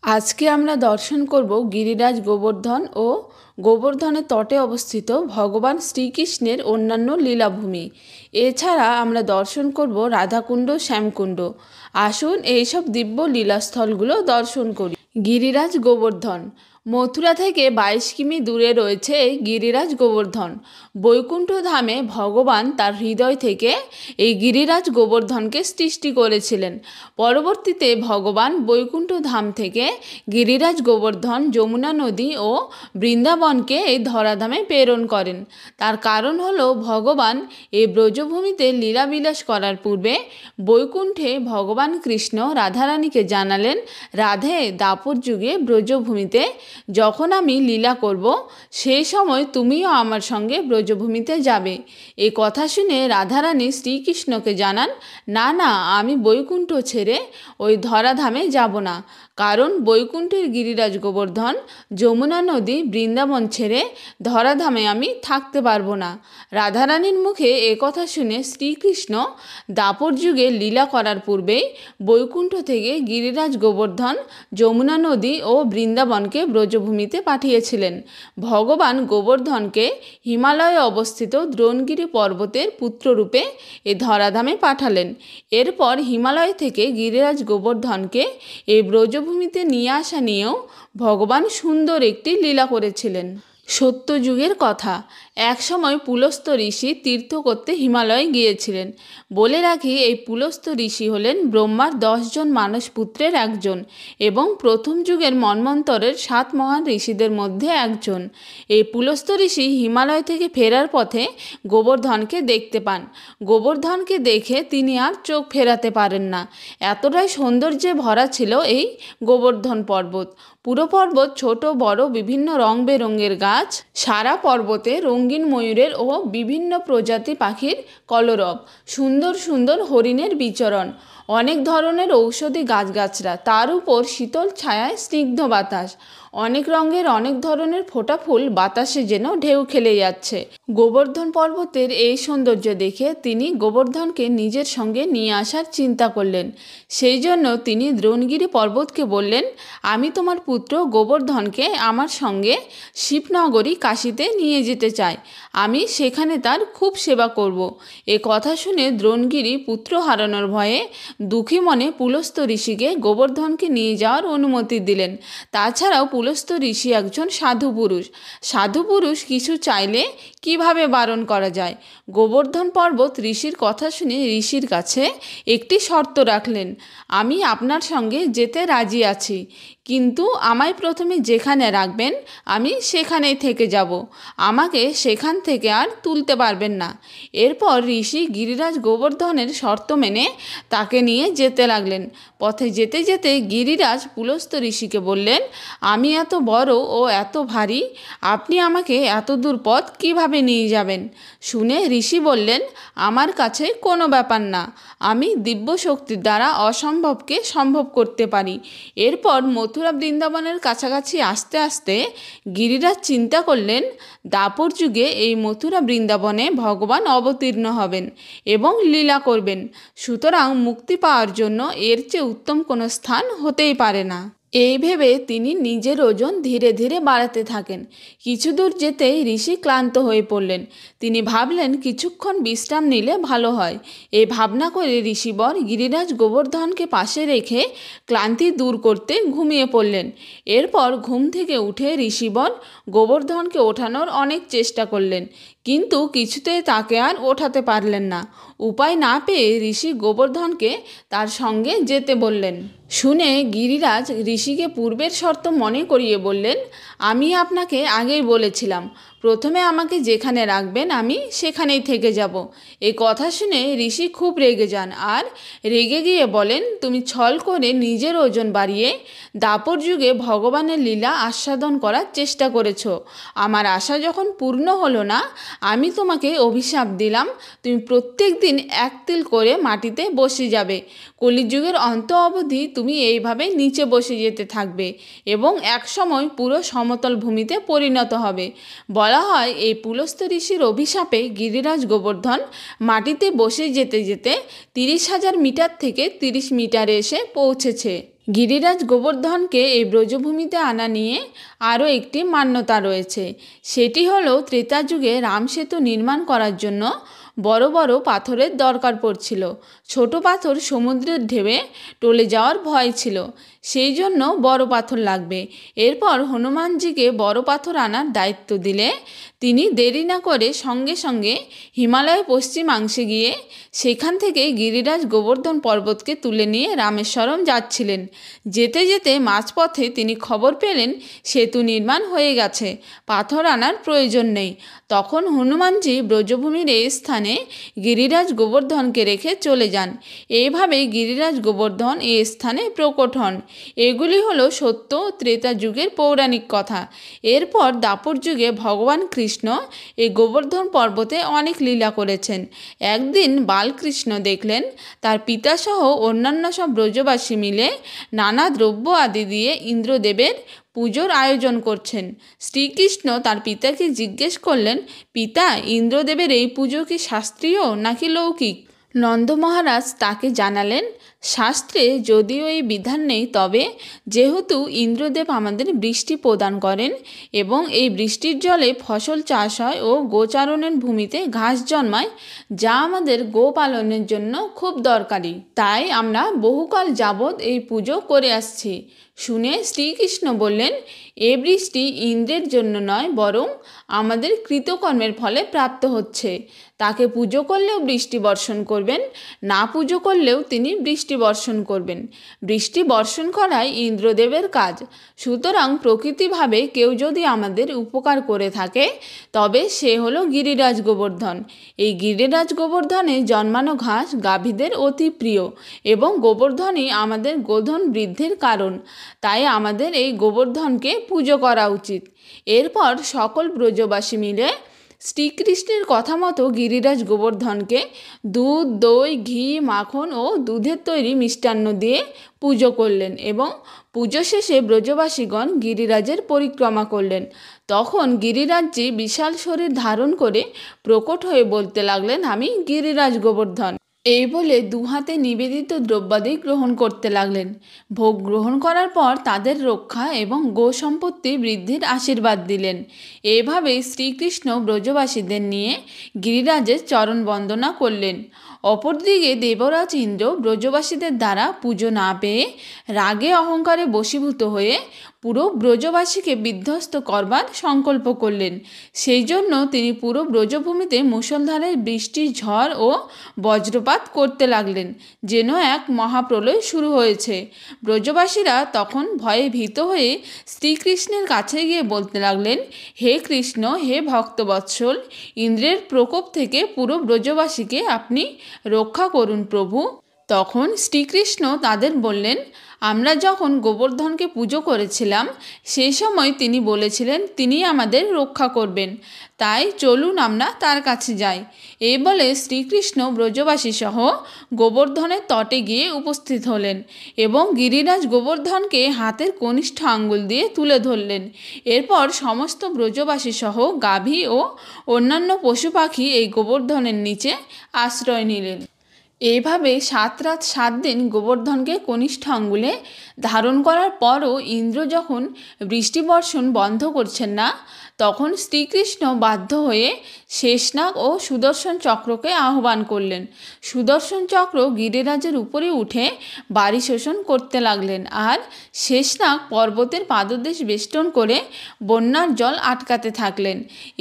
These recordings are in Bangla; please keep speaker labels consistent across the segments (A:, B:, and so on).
A: আজকে আমরা দর্শন করব গিরিরাজ গোবর্ধন ও গোবর্ধনের তটে অবস্থিত ভগবান শ্রীকৃষ্ণের অন্যান্য লীলাভূমি। এছাড়া আমরা দর্শন করব রাধাকুণ্ড, শ্যামকুণ্ড। আসুন এইসব দিব্য লীলাস্থলগুলো দর্শন করি। গিরিরাজ গোবর্ধন মথুরা থেকে 22 কিমি দূরে রয়েছে এই গিরিরাজ গোবর্ধন। বৈকুণ্ঠ ধামে ভগবান তার হৃদয় থেকে এই গিরিরাজ গোবর্ধনকে সৃষ্টি করেছিলেন। পরবর্তীতে ভগবান বৈকুণ্ঠ ধাম থেকে গিরিরাজ গোবর্ধন যমুনা নদী ও বৃন্দাবনকে এই ধরাধামে প্রেরণ করেন। তার কারণ হলো ভগবান এই ব্রজভূমিতে লীলাবিলাস করার পূর্বে বৈকুণ্ঠে ভগবান কৃষ্ণ রাধারানীকে জানালেন, রাধে, দাপর যুগে ব্রজভূমিতে যখন আমি লীলা করব সেই সময় তুমিও আমার সঙ্গে ব্রজভূমিতে যাবে। এই কথা শুনে রাধারানী শ্রীকৃষ্ণকে জানান, না না, আমি বৈকুণ্ঠ ছেড়ে ওই ধরাধামে যাব না, কারণ বৈকুণ্ঠের গিরিরাজ গোবর্ধন, যমুনা নদী, বৃন্দাবন ছেড়ে ধরাধামে আমি থাকতে পারবো না। রাধারানীর মুখে কথা শুনে শ্রীকৃষ্ণ দাপর যুগে লীলা করার পূর্বেই বৈকুণ্ঠ থেকে গিরিরাজ গোবর্ধন, যমুনা নদী ও বৃন্দাবনকে ব্রজভূমিতে পাঠিয়েছিলেন। ভগবান গোবর্ধনকে হিমালয়ে অবস্থিত দ্রোণগিরি পর্বতের পুত্ররূপে এ ধরাধামে পাঠালেন। এরপর হিমালয় থেকে গিরিরাজ গোবর্ধনকে এই ব্রজভূমিতে নিয়ে আসা নিয়েও ভগবান সুন্দর একটি লীলা করেছিলেন। সত্যযুগের কথা, একসময় পুলস্ত্য ঋষি তীর্থ করতে হিমালয়ে গিয়েছিলেন। বলে রাখি, এই পুলস্ত্য ঋষি হলেন ব্রহ্মার 10 জন মানসপুত্রের একজন এবং প্রথম যুগের মন্বন্তরের 7 মহান ঋষিদের মধ্যে একজন। এই পুলস্ত্য ঋষি হিমালয় থেকে ফেরার পথে গোবর্ধনকে দেখতে পান। গোবর্ধনকে দেখে তিনি আর চোখ ফেরাতে পারেন না। এতটাই সৌন্দর্যে ভরা ছিল এই গোবর্ধন পর্বত। পুরো পর্বত ছোট বড় বিভিন্ন রং বেরঙের গাছ, সারা পর্বতে রঙিন ময়ূরের ও বিভিন্ন প্রজাতি পাখির কলরব, সুন্দর সুন্দর হরিণের বিচরণ, অনেক ধরনের ঔষধি গাছগাছরা, তার উপর শীতল ছায়ায় স্নিগ্ধ বাতাস, অনেক রঙের অনেক ধরনের ফোটা ফুল বাতাসে যেন ঢেউ খেলে যাচ্ছে। গোবর্ধন পর্বতের এই সৌন্দর্য দেখে তিনি গোবর্ধনকে নিজের সঙ্গে নিয়ে আসার চিন্তা করলেন। সেই জন্য তিনি দ্রোণগিরি পর্বতকে বললেন, আমি তোমার পুত্র গোবর্ধনকে আমার সঙ্গে শিবনগরী কাশীতে নিয়ে যেতে চাই। আমি সেখানে তার খুব সেবা করব। এ কথা শুনে দ্রোণগিরি পুত্র হারানোর ভয়ে দুঃখী মনে পুলস্ত্য ঋষিকে গোবর্ধনকে নিয়ে যাওয়ার অনুমতি দিলেন। তাছাড়াও পুলস্ত্য ঋষি একজন সাধু পুরুষ। সাধু পুরুষ কিছু চাইলে কিভাবে বারণ করা যায়? গোবর্ধন পর্বত ঋষির কথা শুনে ঋষির কাছে একটি শর্ত রাখলেন, আমি আপনার সঙ্গে যেতে রাজি আছি, কিন্তু আমায় প্রথমে যেখানে রাখবেন আমি সেখানেই থেকে যাব, আমাকে সেখান থেকে আর তুলতে পারবেন না। এরপর ঋষি গিরিরাজ গোবর্ধনের শর্ত মেনে তাকে নিয়ে যেতে লাগলেন। পথে যেতে যেতে গিরিরাজ পুলস্ত্য ঋষিকে বললেন, আমি এত বড় ও এত ভারী, আপনি আমাকে এত দূর পথ কিভাবে নিয়ে যাবেন? শুনে ঋষি বললেন, আমার কাছে কোনো ব্যাপার না, আমি দিব্য শক্তির দ্বারা অসম্ভবকে সম্ভব করতে পারি। এরপর মথুরা বৃন্দাবনের কাছাকাছি আসতে আসতে গিরিরাজ চিন্তা করলেন, দাপর যুগে এই মথুরা বৃন্দাবনে ভগবান অবতীর্ণ হবেন এবং লীলা করবেন, সুতরাং মুক্তি পাওয়ার জন্য এর চেয়ে উত্তম কোনো স্থান হতেই পারে না। এই ভেবে তিনি নিজের ওজন ধীরে ধীরে বাড়াতে থাকেন। কিছু দূর যেতেই ঋষি ক্লান্ত হয়ে পড়লেন। তিনি ভাবলেন কিছুক্ষণ বিশ্রাম নিলে ভালো হয়। এই ভাবনা করে ঋষিবর গিরিরাজ গোবর্ধনকে পাশে রেখে ক্লান্তি দূর করতে ঘুমিয়ে পড়লেন। এরপর ঘুম থেকে উঠে ঋষিবর গোবর্ধনকে ওঠানোর অনেক চেষ্টা করলেন, কিন্তু কিছুতেই তাকে আর ওঠাতে পারলেন না। উপায় না পেয়ে ঋষি গোবর্ধনকে তার সঙ্গে যেতে বললেন। শুনে গিরিরাজ ঋষিকে পূর্বের শর্ত মনে করিয়ে বললেন, আমি আপনাকে আগেই বলেছিলাম, প্রথমে আমাকে যেখানে রাখবেন আমি সেখানেই থেকে যাব। এই কথা শুনে ঋষি খুব রেগে যান আর রেগে গিয়ে বলেন, তুমি ছল করে নিজের ওজন বাড়িয়ে দাপর যুগে ভগবানের লীলা আস্বাদন করার চেষ্টা করেছ। আমার আশা যখন পূর্ণ হলো না, আমি তোমাকে অভিশাপ দিলাম, তুমি প্রত্যেক দিন 1 তিল করে মাটিতে বসে যাবে। কলিযুগের অন্ত অবধি তুমি এইভাবে নিচে বসে যেতে থাকবে এবং একসময় পুরো সমতল ভূমিতে পরিণত হবে। বলা হয় এই পুলস্ত্য ঋষির অভিশাপে গিরিরাজ গোবর্ধন মাটিতে বসে যেতে যেতে 30,000 মিটার থেকে 30 মিটারে এসে পৌঁছেছে। গিরিরাজ গোবর্ধনকে এই ব্রজভূমিতে আনা নিয়ে আরও একটি মান্যতা রয়েছে। সেটি হলো ত্রেতা যুগে রামসেতু নির্মাণ করার জন্য বড় বড় পাথরের দরকার পড়ছিল। ছোট পাথর সমুদ্রের ঢেউয়ে টলে যাওয়ার ভয় ছিল, সেই জন্য বড় পাথর লাগবে। এরপর হনুমানজিকে বড় পাথর আনার দায়িত্ব দিলে তিনি দেরি না করে সঙ্গে সঙ্গে হিমালয়ের পশ্চিমাংশে গিয়ে সেখান থেকে গিরিরাজ গোবর্ধন পর্বতকে তুলে নিয়ে রামেশ্বরম যাচ্ছিলেন। যেতে যেতে মাঝপথে তিনি খবর পেলেন সেতু নির্মাণ হয়ে গেছে, পাথর আনার প্রয়োজন নেই। তখন হনুমানজি ব্রজভূমির এই স্থানে গিরিরাজ গোবর্ধনকে রেখে চলে যান। এইভাবেই গিরিরাজ গোবর্ধন এই স্থানে প্রকট হন। এগুলি হলো সত্য ত্রেতা যুগের পৌরাণিক কথা। এরপর দাপর যুগে ভগবান কৃষ্ণ এই গোবর্ধন পর্বতে অনেক লীলা করেছেন। একদিন বালকৃষ্ণ দেখলেন তার পিতাসহ অন্যান্য সব ব্রজবাসী মিলে নানা দ্রব্য আদি দিয়ে ইন্দ্রদেবের পুজোর আয়োজন করছেন। শ্রীকৃষ্ণ তার পিতাকে জিজ্ঞেস করলেন, পিতা, ইন্দ্রদেবের এই পুজো কি শাস্ত্রীয় নাকি লৌকিক? নন্দ মহারাজ তাকে জানালেন, শাস্ত্রে যদিও এই বিধান নেই, তবে যেহেতু ইন্দ্রদেব আমাদের বৃষ্টি প্রদান করেন এবং এই বৃষ্টির জলে ফসল চাষ হয় ও গোচারণের ভূমিতে ঘাস জন্মায়, যা আমাদের গোপালনের জন্য খুব দরকারি, তাই আমরা বহুকাল যাবৎ এই পুজো করে আসছি। শুনে শ্রীকৃষ্ণ বললেন, এ বৃষ্টি ইন্দ্রের জন্য নয়, বরং আমাদের কৃতকর্মের ফলে প্রাপ্ত হচ্ছে। তাকে পুজো করলেও বৃষ্টি বর্ষণ করবেন, না পুজো করলেও তিনি বৃষ্টি বর্ষণ করবেন। বৃষ্টি বর্ষণ করাই ইন্দ্রদেবের কাজ। সুতরাং প্রকৃতিভাবে কেউ যদি আমাদের উপকার করে থাকে, তবে সে হলো গিরিরাজ গোবর্ধন। এই গিরিরাজ গোবর্ধনে জন্মানো ঘাস গাভীদের অতি প্রিয় এবং গোবর্ধনই আমাদের গোধন বৃদ্ধির কারণ। তাই আমাদের এই গোবর্ধনকে পুজো করা উচিত। এরপর সকল ব্রজবাসী মিলে শ্রীকৃষ্ণের কথা মতো গিরিরাজ গোবর্ধনকে দুধ, দই, ঘি, মাখন ও দুধের তৈরি মিষ্টান্ন দিয়ে পুজো করলেন এবং পুজো শেষে ব্রজবাসীগণ গিরিরাজের পরিক্রমা করলেন। তখন গিরিরাজজি বিশাল শরীর ধারণ করে প্রকট হয়ে বলতে লাগলেন, আমি গিরিরাজ গোবর্ধন। এই বলে দুহাতে নিবেদিত দ্রব্যাদি গ্রহণ করতে লাগলেন। ভোগ গ্রহণ করার পর তাদের রক্ষা এবং গো সম্পত্তি বৃদ্ধির আশীর্বাদ দিলেন। এভাবেই শ্রীকৃষ্ণ ব্রজবাসীদের নিয়ে গিরিরাজের চরণ বন্দনা করলেন। অপরদিকে দেবরাজ ইন্দ্র ব্রজবাসীদের দ্বারা পুজো না পেয়ে রাগে অহংকারে বশীভূত হয়ে পুরো ব্রজবাসীকে বিধ্বস্ত করবার সংকল্প করলেন। সেই জন্য তিনি পুরো ব্রজভূমিতে মুষলধারে বৃষ্টি, ঝড় ও বজ্রপাত করতে লাগলেন, যেন এক মহাপ্রলয় শুরু হয়েছে। ব্রজবাসীরা তখন ভয়ে ভীত হয়ে শ্রীকৃষ্ণের কাছে গিয়ে বলতে লাগলেন, হে কৃষ্ণ, হে ভক্তবৎসল, ইন্দ্রের প্রকোপ থেকে পুরো ব্রজবাসীকে আপনি রক্ষা করুন প্রভু। তখন শ্রীকৃষ্ণ তাদের বললেন, আমরা যখন গোবর্ধনকে পুজো করেছিলাম সেই সময় তিনি বলেছিলেন তিনি আমাদের রক্ষা করবেন, তাই চলুন আমরা তার কাছে যাই। এই বলে শ্রীকৃষ্ণ ব্রজবাসী সহ গোবর্ধনের তটে গিয়ে উপস্থিত হলেন এবং গিরিরাজ গোবর্ধনকে হাতের কনিষ্ঠ আঙ্গুল দিয়ে তুলে ধরলেন। এরপর সমস্ত ব্রজবাসী সহ গাভী ও অন্যান্য পশু পাখি এই গোবর্ধনের নিচে আশ্রয় নিলেন। এইভাবে 7 রাত 7 দিন গোবর্ধনকে কনিষ্ঠ আঙ্গুলে ধারণ করার পরও ইন্দ্র যখন বৃষ্টি বর্ষণ বন্ধ করছেন না, তখন শ্রীকৃষ্ণ বাধ্য হয়ে শেষনাগ ও সুদর্শন চক্রকে আহ্বান করলেন। সুদর্শন চক্র গিরিরাজের উপরে উঠে বাড়ি শোষণ করতে লাগলেন, আর শেষনাগ পর্বতের পাদদেশ বেষ্টন করে বন্যার জল আটকাতে থাকলেন।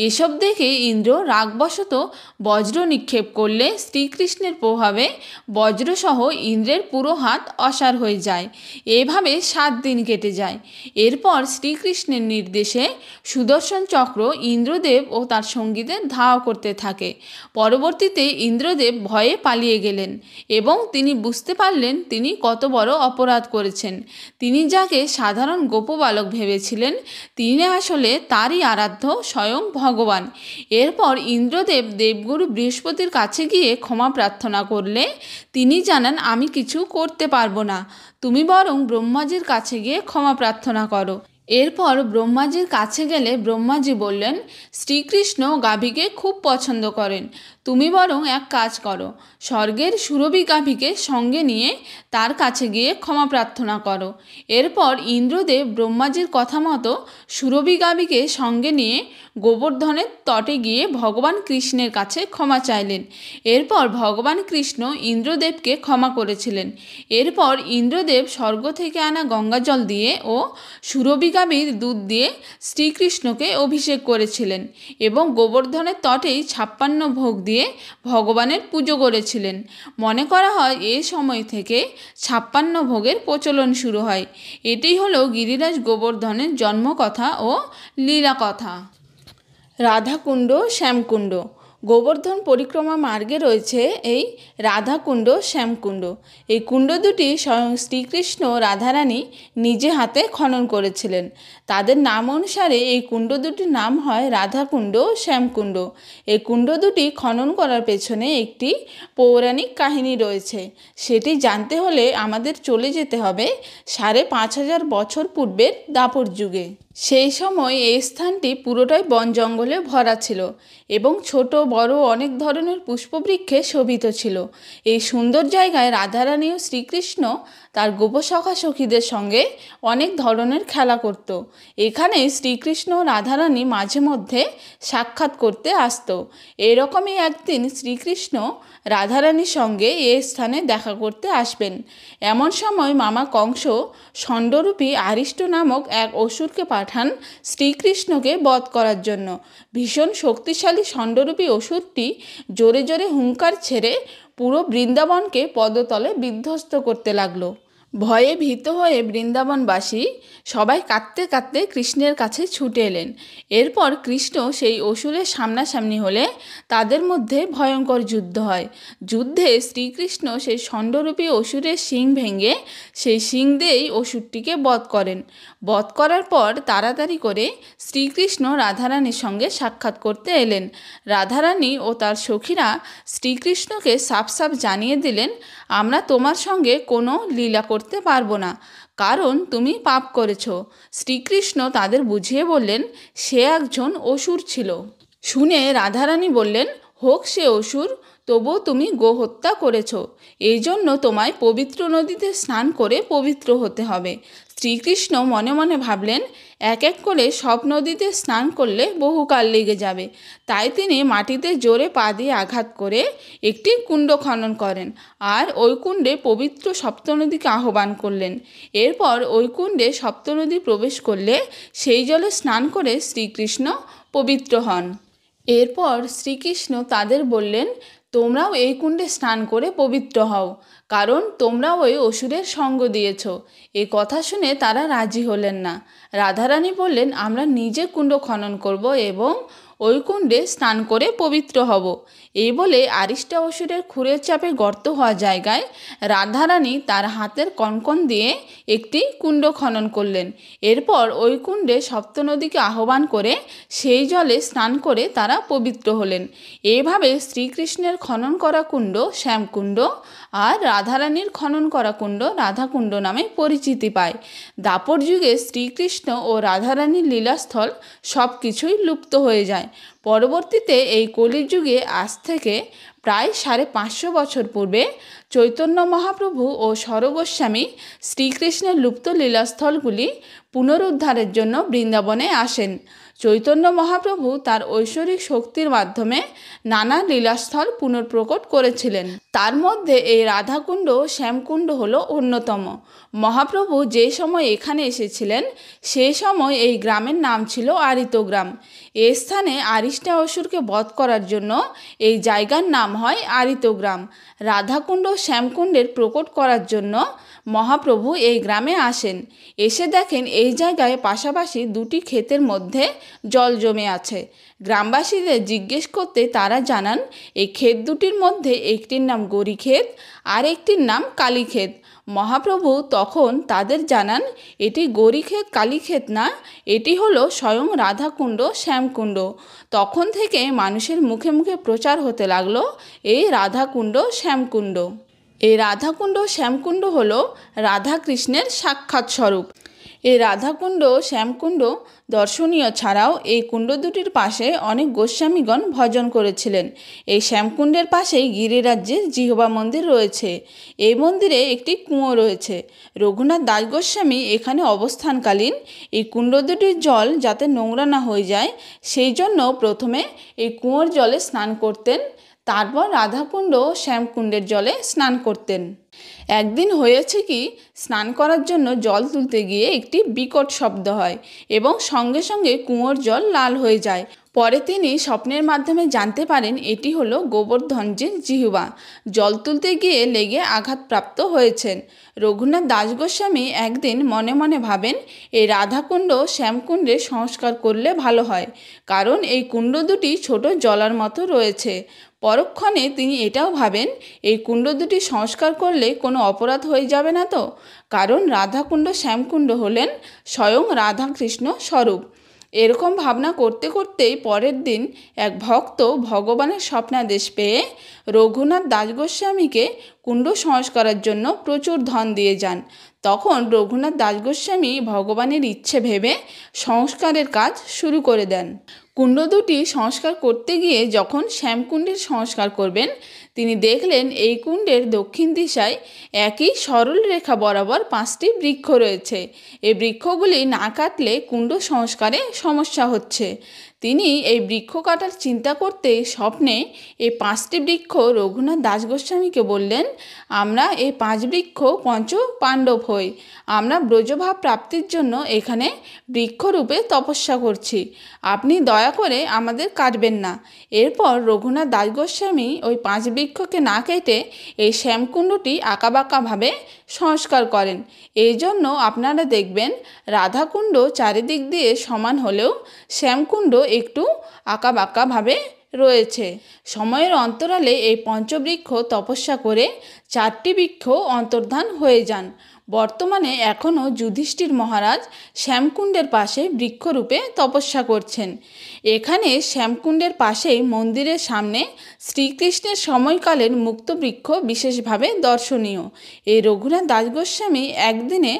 A: এসব দেখে ইন্দ্র রাগবশত বজ্র নিক্ষেপ করলে শ্রীকৃষ্ণের প্রভাবে বজ্রসহ ইন্দ্রের পুরো হাত অসাড় হয়ে যায়। এভাবে 7 দিন কেটে যায়। এরপর শ্রীকৃষ্ণের নির্দেশে সুদর্শন চক্র ইন্দ্রদেব ও তার সঙ্গীদের ধাওয়া করতে থাকে। পরবর্তীতে ইন্দ্রদেব ভয়ে পালিয়ে গেলেন এবং তিনি বুঝতে পারলেন তিনি কত বড় অপরাধ করেছেন। তিনি যাকে সাধারণ গোপবালক ভেবেছিলেন, তিনি আসলে তারই আরাধ্য স্বয়ং ভগবান। এরপর ইন্দ্রদেব দেবগুরু বৃহস্পতির কাছে গিয়ে ক্ষমা প্রার্থনা করলে তিনি জানান, আমি কিছু করতে পারবো না, তুমি বরং ব্রহ্মাজির কাছে গিয়ে ক্ষমা প্রার্থনা করো। এরপর ব্রহ্মাজির কাছে গেলে ব্রহ্মাজি বললেন, শ্রীকৃষ্ণ গাভীকে খুব পছন্দ করেন, তুমি বরং এক কাজ করো, স্বর্গের সুরভি গাভীকে সঙ্গে নিয়ে তার কাছে গিয়ে ক্ষমা প্রার্থনা করো। এরপর ইন্দ্রদেব ব্রহ্মাজির কথা মতো সুরভি গাভীকে সঙ্গে নিয়ে গোবর্ধনের তটে গিয়ে ভগবান কৃষ্ণের কাছে ক্ষমা চাইলেন। এরপর ভগবান কৃষ্ণ ইন্দ্রদেবকে ক্ষমা করেছিলেন। এরপর ইন্দ্রদেব স্বর্গ থেকে আনা গঙ্গাজল দিয়ে ও সুরভি গাভীর দুধ দিয়ে শ্রীকৃষ্ণকে অভিষেক করেছিলেন এবং গোবর্ধনের তটেই 56 ভোগ দিয়ে ভগবানের পুজো করেছিলেন। মনে করা হয় এই সময় থেকে 56 ভোগের প্রচলন শুরু হয়। এটি হলো গিরিরাজ গোবর্ধনের জন্মকথা ও লীলা কথা। রাধাকুণ্ড শ্যামকুণ্ড। গোবর্ধন পরিক্রমা মার্গে রয়েছে এই রাধাকুণ্ড শ্যামকুণ্ড। এই কুণ্ড দুটি স্বয়ং শ্রীকৃষ্ণ রাধারানী নিজে হাতে খনন করেছিলেন। তাদের নাম অনুসারে এই কুণ্ড দুটির নাম হয় রাধাকুণ্ড শ্যামকুণ্ড। এই কুণ্ড দুটি খনন করার পেছনে একটি পৌরাণিক কাহিনী রয়েছে। সেটি জানতে হলে আমাদের চলে যেতে হবে 5500 বছর পূর্বের দাপর যুগে। সেই সময় এই স্থানটি পুরোটাই বন জঙ্গলে ভরা ছিল এবং ছোট বড় অনেক ধরনের পুষ্পবৃক্ষে শোভিত ছিল। এই সুন্দর জায়গায় রাধারানী ও শ্রীকৃষ্ণ তার গোপসখা সখীদের সঙ্গে অনেক ধরনের খেলা করত। এখানে শ্রীকৃষ্ণ ও রাধারানী মাঝে মধ্যে সাক্ষাৎ করতে আসতো। এরকমই একদিন শ্রীকৃষ্ণ রাধারানীর সঙ্গে এই স্থানে দেখা করতে আসবেন। এমন সময় মামা কংস ষণ্ডরূপী আরিষ্ট নামক এক অসুরকে পাঠান শ্রীকৃষ্ণকে বধ করার জন্য। ভীষণ শক্তিশালী ষণ্ডরূপী অসুরটি জোরে জোরে হুঙ্কার ছেড়ে পুরো বৃন্দাবনকে পদতলে বিধ্বস্ত করতে লাগলো। ভয়ে ভীত হয়ে বৃন্দাবনবাসী সবাই কাঁদতে কাঁদতে কৃষ্ণের কাছে ছুটে এলেন। এরপর কৃষ্ণ সেই অসুরের সামনাসামনি হলে তাদের মধ্যে ভয়ঙ্কর যুদ্ধ হয়। যুদ্ধে শ্রীকৃষ্ণ সেই ষণ্ডরূপী অসুরের শিং ভেঙে সেই শিং দিয়েই অসুরটিকে বধ করেন। বধ করার পর তাড়াতাড়ি করে শ্রীকৃষ্ণ রাধারানীর সঙ্গে সাক্ষাৎ করতে এলেন। রাধারানী ও তার সখীরা শ্রীকৃষ্ণকে সাফ সাফ জানিয়ে দিলেন, আমরা তোমার সঙ্গে কোনো লীলা করতে পারবো না, কারণ তুমি পাপ করেছ। শ্রীকৃষ্ণ তাদের বুঝিয়ে বললেন সে একজন অসুর ছিল। শুনে রাধারানী বললেন, হোক সে অসুর, তবু তুমি গোহত্যা করেছ, এই জন্য তোমায় পবিত্র নদীতে স্নান করে পবিত্র হতে হবে। শ্রীকৃষ্ণ মনে মনে ভাবলেন, এক এক করে সব নদীতে স্নান করলে বহুকাল লেগে যাবে। তাই তিনি মাটিতে জোরে পা দিয়ে আঘাত করে একটি কুণ্ড খনন করেন আর ওই কুণ্ডে পবিত্র সপ্তনদীকে আহ্বান করলেন। এরপর ওই কুণ্ডে সপ্তনদী প্রবেশ করলে সেই জলে স্নান করে শ্রীকৃষ্ণ পবিত্র হন। এরপর শ্রীকৃষ্ণ তাদের বললেন, তোমরাও এই কুণ্ডে স্নান করে পবিত্র হও, কারণ তোমরা ওই অসুরের সঙ্গ দিয়েছ। এ কথা শুনে তারা রাজি হলেন না। রাধারানী বললেন, আমরা নিজে কুণ্ড খনন করব এবং ওই কুণ্ডে স্নান করে পবিত্র হব। এই বলে আরিষ্টা অসুরের খুরের চাপে গর্ত হওয়া জায়গায় রাধারানী তার হাতের কনকন দিয়ে একটি কুণ্ড খনন করলেন। এরপর ওই কুণ্ডে সপ্তনদীকে আহ্বান করে সেই জলে স্নান করে তারা পবিত্র হলেন। এইভাবে শ্রীকৃষ্ণের খনন করা কুণ্ড শ্যামকুণ্ড আর রাধারানীর খনন করা কুণ্ড রাধাকুণ্ড নামে পরিচিতি পায়। দাপর যুগে শ্রীকৃষ্ণ ও রাধারানীর লীলাস্থল সব কিছুই লুপ্ত হয়ে যায়। পরবর্তীতে এই কলিযুগে আজ থেকে প্রায় 550 বছর পূর্বে চৈতন্য মহাপ্রভু ও স্বরগোস্বামী শ্রীকৃষ্ণের লুপ্ত লীলাস্থলগুলি পুনরুদ্ধারের জন্য বৃন্দাবনে আসেন। চৈতন্য মহাপ্রভু তার ঐশ্বরিক শক্তির মাধ্যমে নানা লীলাস্থল পুনর্প্রকট করেছিলেন। তার মধ্যে এই রাধাকুণ্ড শ্যামকুণ্ড হলো অন্যতম। মহাপ্রভু যে সময় এখানে এসেছিলেন সেই সময় এই গ্রামের নাম ছিল আরিত গ্রাম। এই স্থানে আরিষ্টা অসুরকে বধ করার জন্য এই জায়গার নাম হয় আরিত গ্রাম। রাধাকুণ্ড শ্যামকুণ্ডের প্রকট করার জন্য মহাপ্রভু এই গ্রামে আসেন। এসে দেখেন এই জায়গায় পাশাপাশি দুটি ক্ষেতের মধ্যে জল জমে আছে। গ্রামবাসীদের জিজ্ঞেস করতে তারা জানান এই ক্ষেত দুটির মধ্যে একটির নাম গৌরীক্ষেত আর একটির নাম কালীক্ষেত। মহাপ্রভু তখন তাদের জানান এটি গৌরীক্ষেত কালীক্ষেত না, এটি হলো স্বয়ং রাধাকুণ্ড শ্যামকুণ্ড। তখন থেকে মানুষের মুখে মুখে প্রচার হতে লাগলো এই রাধাকুণ্ড শ্যামকুণ্ড। এই রাধাকুণ্ড শ্যামকুণ্ড হলো রাধাকৃষ্ণের সাক্ষাৎ স্বরূপ। এই রাধাকুণ্ড শ্যামকুণ্ড দর্শনীয় ছাড়াও এই কুণ্ড দুটির পাশে অনেক গোস্বামীগণ ভজন করেছিলেন। এই শ্যামকুণ্ডের পাশেই গিরিরাজ্যের জিহ্বা মন্দির রয়েছে। এই মন্দিরে একটি কুঁয়ো রয়েছে। রঘুনাথ দাস গোস্বামী এখানে অবস্থানকালীন এই কুণ্ড দুটির জল যাতে নোংরা না হয়ে যায় সেই জন্য প্রথমে এই কুঁয়োর জলে স্নান করতেন, তারপর রাধাকুণ্ড শ্যামকুণ্ডের জলে স্নান করতেন। একদিন হয়েছে কি, স্নান করার জন্য জল তুলতে গিয়ে একটি বিকট শব্দ হয় এবং সঙ্গে সঙ্গে কুঁয়োর জল লাল হয়ে যায়। পরে তিনি স্বপ্নের মাধ্যমে জানতে পারেন এটি হলো গোবর্ধনজির জিহ্বা জল তুলতে গিয়ে লেগে আঘাতপ্রাপ্ত হয়েছেন। রঘুনাথ দাস গোস্বামী একদিন মনে মনে ভাবেন এই রাধাকুণ্ড শ্যামকুণ্ডে সংস্কার করলে ভালো হয়, কারণ এই কুণ্ড দুটি ছোট জলার মতো রয়েছে। পরক্ষণে তিনি এটাও ভাবেন এই কুণ্ড দুটি সংস্কার করলে কোনো অপরাধ হয়ে যাবে না তো, কারণ রাধাকুণ্ড শ্যামকুণ্ড হলেন স্বয়ং রাধাকৃষ্ণ স্বরূপ। এরকম ভাবনা করতে করতেই পরের দিন এক ভক্ত ভগবানের স্বপ্নাদেশ পেয়ে রঘুনাথ দাস গোস্বামীকে কুণ্ড সংস্কারের জন্য প্রচুর ধন দিয়ে যান। তখন রঘুনাথ দাস গোস্বামী ভগবানের ইচ্ছে ভেবে সংস্কারের কাজ শুরু করে দেন। কুণ্ড দুটি সংস্কার করতে গিয়ে যখন শ্যামকুণ্ডের সংস্কার করবেন, তিনি দেখলেন এই কুণ্ডের দক্ষিণ দিশায় একই সরল রেখা বরাবর 5টি বৃক্ষ রয়েছে। এই বৃক্ষগুলি না কাটলে কুণ্ড সংস্কারে সমস্যা হচ্ছে। তিনি এই বৃক্ষ কাটার চিন্তা করতে স্বপ্নে এই 5টি বৃক্ষ রঘুনাথ দাস গোস্বামীকে বললেন, আমরা এই 5 বৃক্ষ পঞ্চ পাণ্ডব হই, আমরা ব্রজভাব প্রাপ্তির জন্য এখানে বৃক্ষরূপে তপস্যা করছি, আপনি দয়া করে আমাদের কাটবেন না। এরপর রঘুনাথ দাস গোস্বামী ওই 5 বৃক্ষকে না কেটে এই শ্যামকুণ্ডটি আঁকাবাঁকাভাবে সংস্কার করেন। এই জন্য আপনারা দেখবেন রাধাকুণ্ড চারিদিক দিয়ে সমান হলেও শ্যামকুণ্ড একটু আঁকাবাঁকাভাবে রয়েছে। সময়ের অন্তরালে এই পঞ্চবৃক্ষ তপস্যা করে 4টি বৃক্ষ অন্তর্ধান হয়ে যান। বর্তমানে এখনও যুধিষ্ঠির মহারাজ শ্যামকুণ্ডের পাশে বৃক্ষরূপে তপস্যা করছেন। এখানে শ্যামকুণ্ডের পাশেই মন্দিরের সামনে শ্রীকৃষ্ণের সময়কালের মুক্ত বৃক্ষ বিশেষভাবে দর্শনীয়। এই রঘুনাথ দাস গোস্বামী একদিনে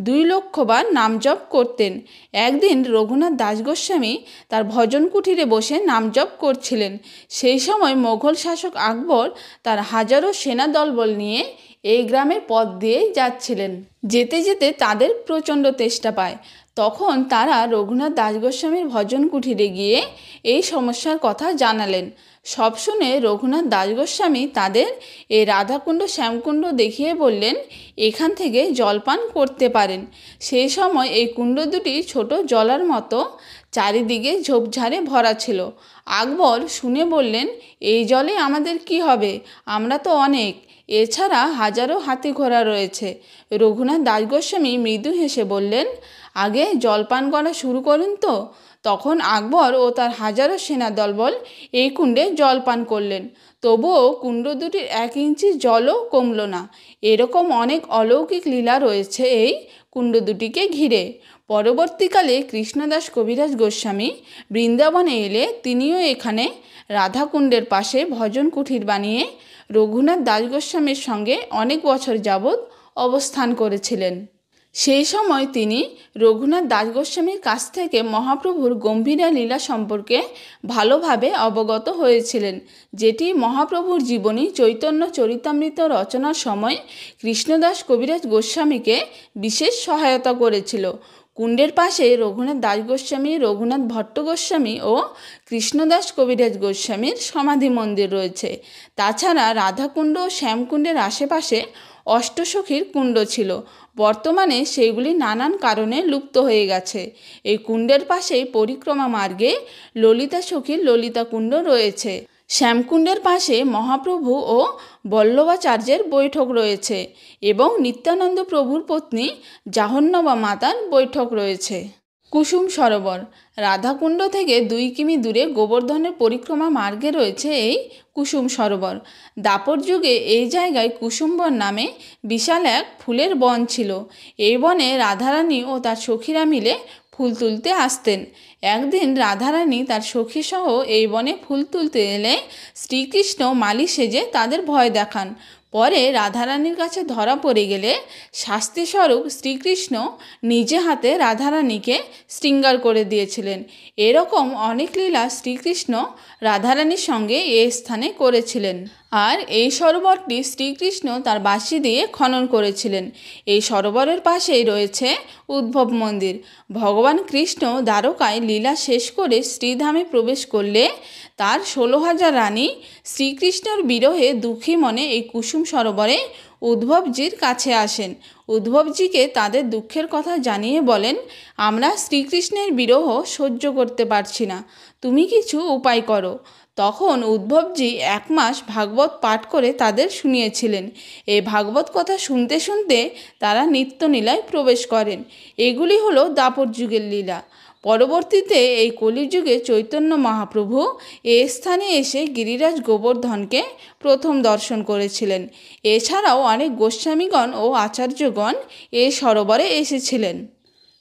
A: 2 লক্ষ বার নাম জপ করতেন। একদিন রঘুনাথ দাস গোস্বামী তার ভজন কুঠিরে বসে নাম জপ করছিলেন। সেই সময় মোগল শাসক আকবর তার হাজারো সেনা দলবল নিয়ে এই গ্রামের পথ দিয়েই যাচ্ছিলেন। যেতে যেতে তাদের প্রচণ্ড তেষ্টা পায়। তখন তারা রঘুনাথ দাস গোস্বামীর ভজন কুঠিরে গিয়ে এই সমস্যার কথা জানালেন। সব শুনে রঘুনাথ দাস গোস্বামী তাদের এই রাধাকুণ্ড শ্যামকুণ্ড দেখিয়ে বললেন, এখান থেকে জলপান করতে পারেন। সেই সময় এই কুণ্ড দুটি ছোট জলার মতো চারিদিকে ঝোপঝাড়ে ভরা ছিল। আকবর শুনে বললেন, এই জলে আমাদের কি হবে, আমরা তো অনেক, এছাড়া হাজারো হাতি ঘোড়া রয়েছে। রঘুনাথ দাস গোস্বামী মৃদু হেসে বললেন, আগে জলপান করা শুরু করুন তো। তখন আকবর ও তার হাজারো সেনা দলবল এই কুণ্ডে জলপান করলেন। তবুও কুণ্ড দুটির 1 ইঞ্চি জলও কমল না। এরকম অনেক অলৌকিক লীলা রয়েছে এই কুণ্ড দুটিকে ঘিরে। পরবর্তীকালে কৃষ্ণদাস কবিরাজ গোস্বামী বৃন্দাবনে এলে তিনিও এখানে রাধাকুণ্ডের পাশে ভজন কুঠির বানিয়ে রঘুনাথ দাস গোস্বামীর সঙ্গে অনেক বছর যাবৎ অবস্থান করেছিলেন। সেই সময় তিনি রঘুনাথ দাস গোস্বামীর কাছ থেকে মহাপ্রভুর গম্ভীরা লীলা সম্পর্কে ভালোভাবে অবগত হয়েছিলেন, যেটি মহাপ্রভুর জীবনী চৈতন্য চরিতামৃত রচনার সময় কৃষ্ণদাস কবিরাজ গোস্বামীকে বিশেষ সহায়তা করেছিল। কুণ্ডের পাশে রঘুনাথ দাস গোস্বামী, রঘুনাথ ভট্ট গোস্বামী ও কৃষ্ণদাস কবিরাজ গোস্বামীর সমাধি মন্দির রয়েছে। তাছাড়া রাধাকুণ্ড ও শ্যামকুণ্ডের আশেপাশে অষ্টসখীর কুণ্ড ছিল। বর্তমানে সেগুলি নানান কারণে লুপ্ত হয়ে গেছে। এই কুণ্ডের পাশেই পরিক্রমা মার্গে ললিতা সখীর ললিতা কুণ্ড রয়েছে। শ্যামকুণ্ডের পাশে মহাপ্রভু ও বল্লভাচার্যের বৈঠক রয়েছে এবং নিত্যানন্দ প্রভুর পত্নী জাহ্নবা মাতার বৈঠক রয়েছে। কুসুম সরোবর রাধাকুণ্ড থেকে 2 কিমি দূরে গোবর্ধনের পরিক্রমা মার্গে রয়েছে এই কুসুম সরোবর। দাপর যুগে এই জায়গায় কুসুমবন নামে বিশাল এক ফুলের বন ছিল। এই বনে রাধারানী ও তার সখীরা মিলে ফুল তুলতে আসতেন। একদিন রাধারানী তার সখীসহ এই বনে ফুল তুলতে এলে শ্রীকৃষ্ণ মালি সেজে তাদের ভয় দেখান। পরে রাধারানীর কাছে ধরা পড়ে গেলে শাস্তিস্বরূপ শ্রীকৃষ্ণ নিজে হাতে রাধারানীকে শৃঙ্গার করে দিয়েছিলেন। এরকম অনেক লীলা শ্রীকৃষ্ণ রাধারানীর সঙ্গে এ স্থানে করেছিলেন। আর এই সরোবরটি শ্রীকৃষ্ণ তার বাঁশি দিয়ে খনন করেছিলেন। এই সরোবরের পাশেই রয়েছে উদ্ভব মন্দির। ভগবান কৃষ্ণ দ্বারকায় লীলা শেষ করে শ্রীধামে প্রবেশ করলে তার 16,000 রানী শ্রীকৃষ্ণের বিরহে দুঃখী মনে এই কুসুম সরোবরে উদ্ভবজির কাছে আসেন। উদ্ভবজিকে তাদের দুঃখের কথা জানিয়ে বলেন, আমরা শ্রীকৃষ্ণের বিরহ সহ্য করতে পারছি না, তুমি কিছু উপায় করো। তখন উদ্ভবজি 1 মাস ভাগবত পাঠ করে তাদের শুনিয়েছিলেন। এই ভাগবত কথা শুনতে শুনতে তারা নিত্যলীলায় প্রবেশ করেন। এগুলি হলো দাপর যুগের লীলা। পরবর্তীতে এই কলিযুগে চৈতন্য মহাপ্রভু এ স্থানে এসে গিরিরাজ গোবর্ধনকে প্রথম দর্শন করেছিলেন। এছাড়াও অনেক গোস্বামীগণ ও আচার্যগণ এ সরোবরে এসেছিলেন।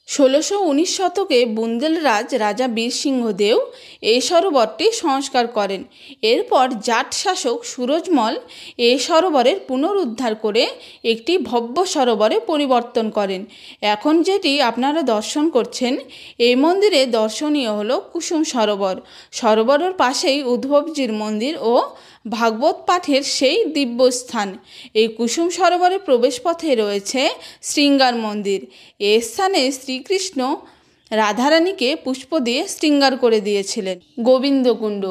A: 1619 শতকে বুন্দেলরাজ রাজা বীরসিংহদেও এই সরোবরটি সংস্কার করেন। এরপর জাট শাসক সুরজমল এই সরোবরের পুনরুদ্ধার করে একটি ভব্য সরোবরে পরিবর্তন করেন। এখন যেটি আপনারা দর্শন করছেন, এই মন্দিরে দর্শনীয় হলো কুসুম সরোবর। সরোবরের পাশেই উদ্ভবজির মন্দির ও ভাগবত পাঠের সেই দিব্যস্থান। এই কুসুম সরোবরের প্রবেশপথে রয়েছে শৃঙ্গার মন্দির। এ স্থানে শ্রীকৃষ্ণ রাধারানীকে পুষ্প দিয়ে শৃঙ্গার করে দিয়েছিলেন। গোবিন্দকুণ্ড।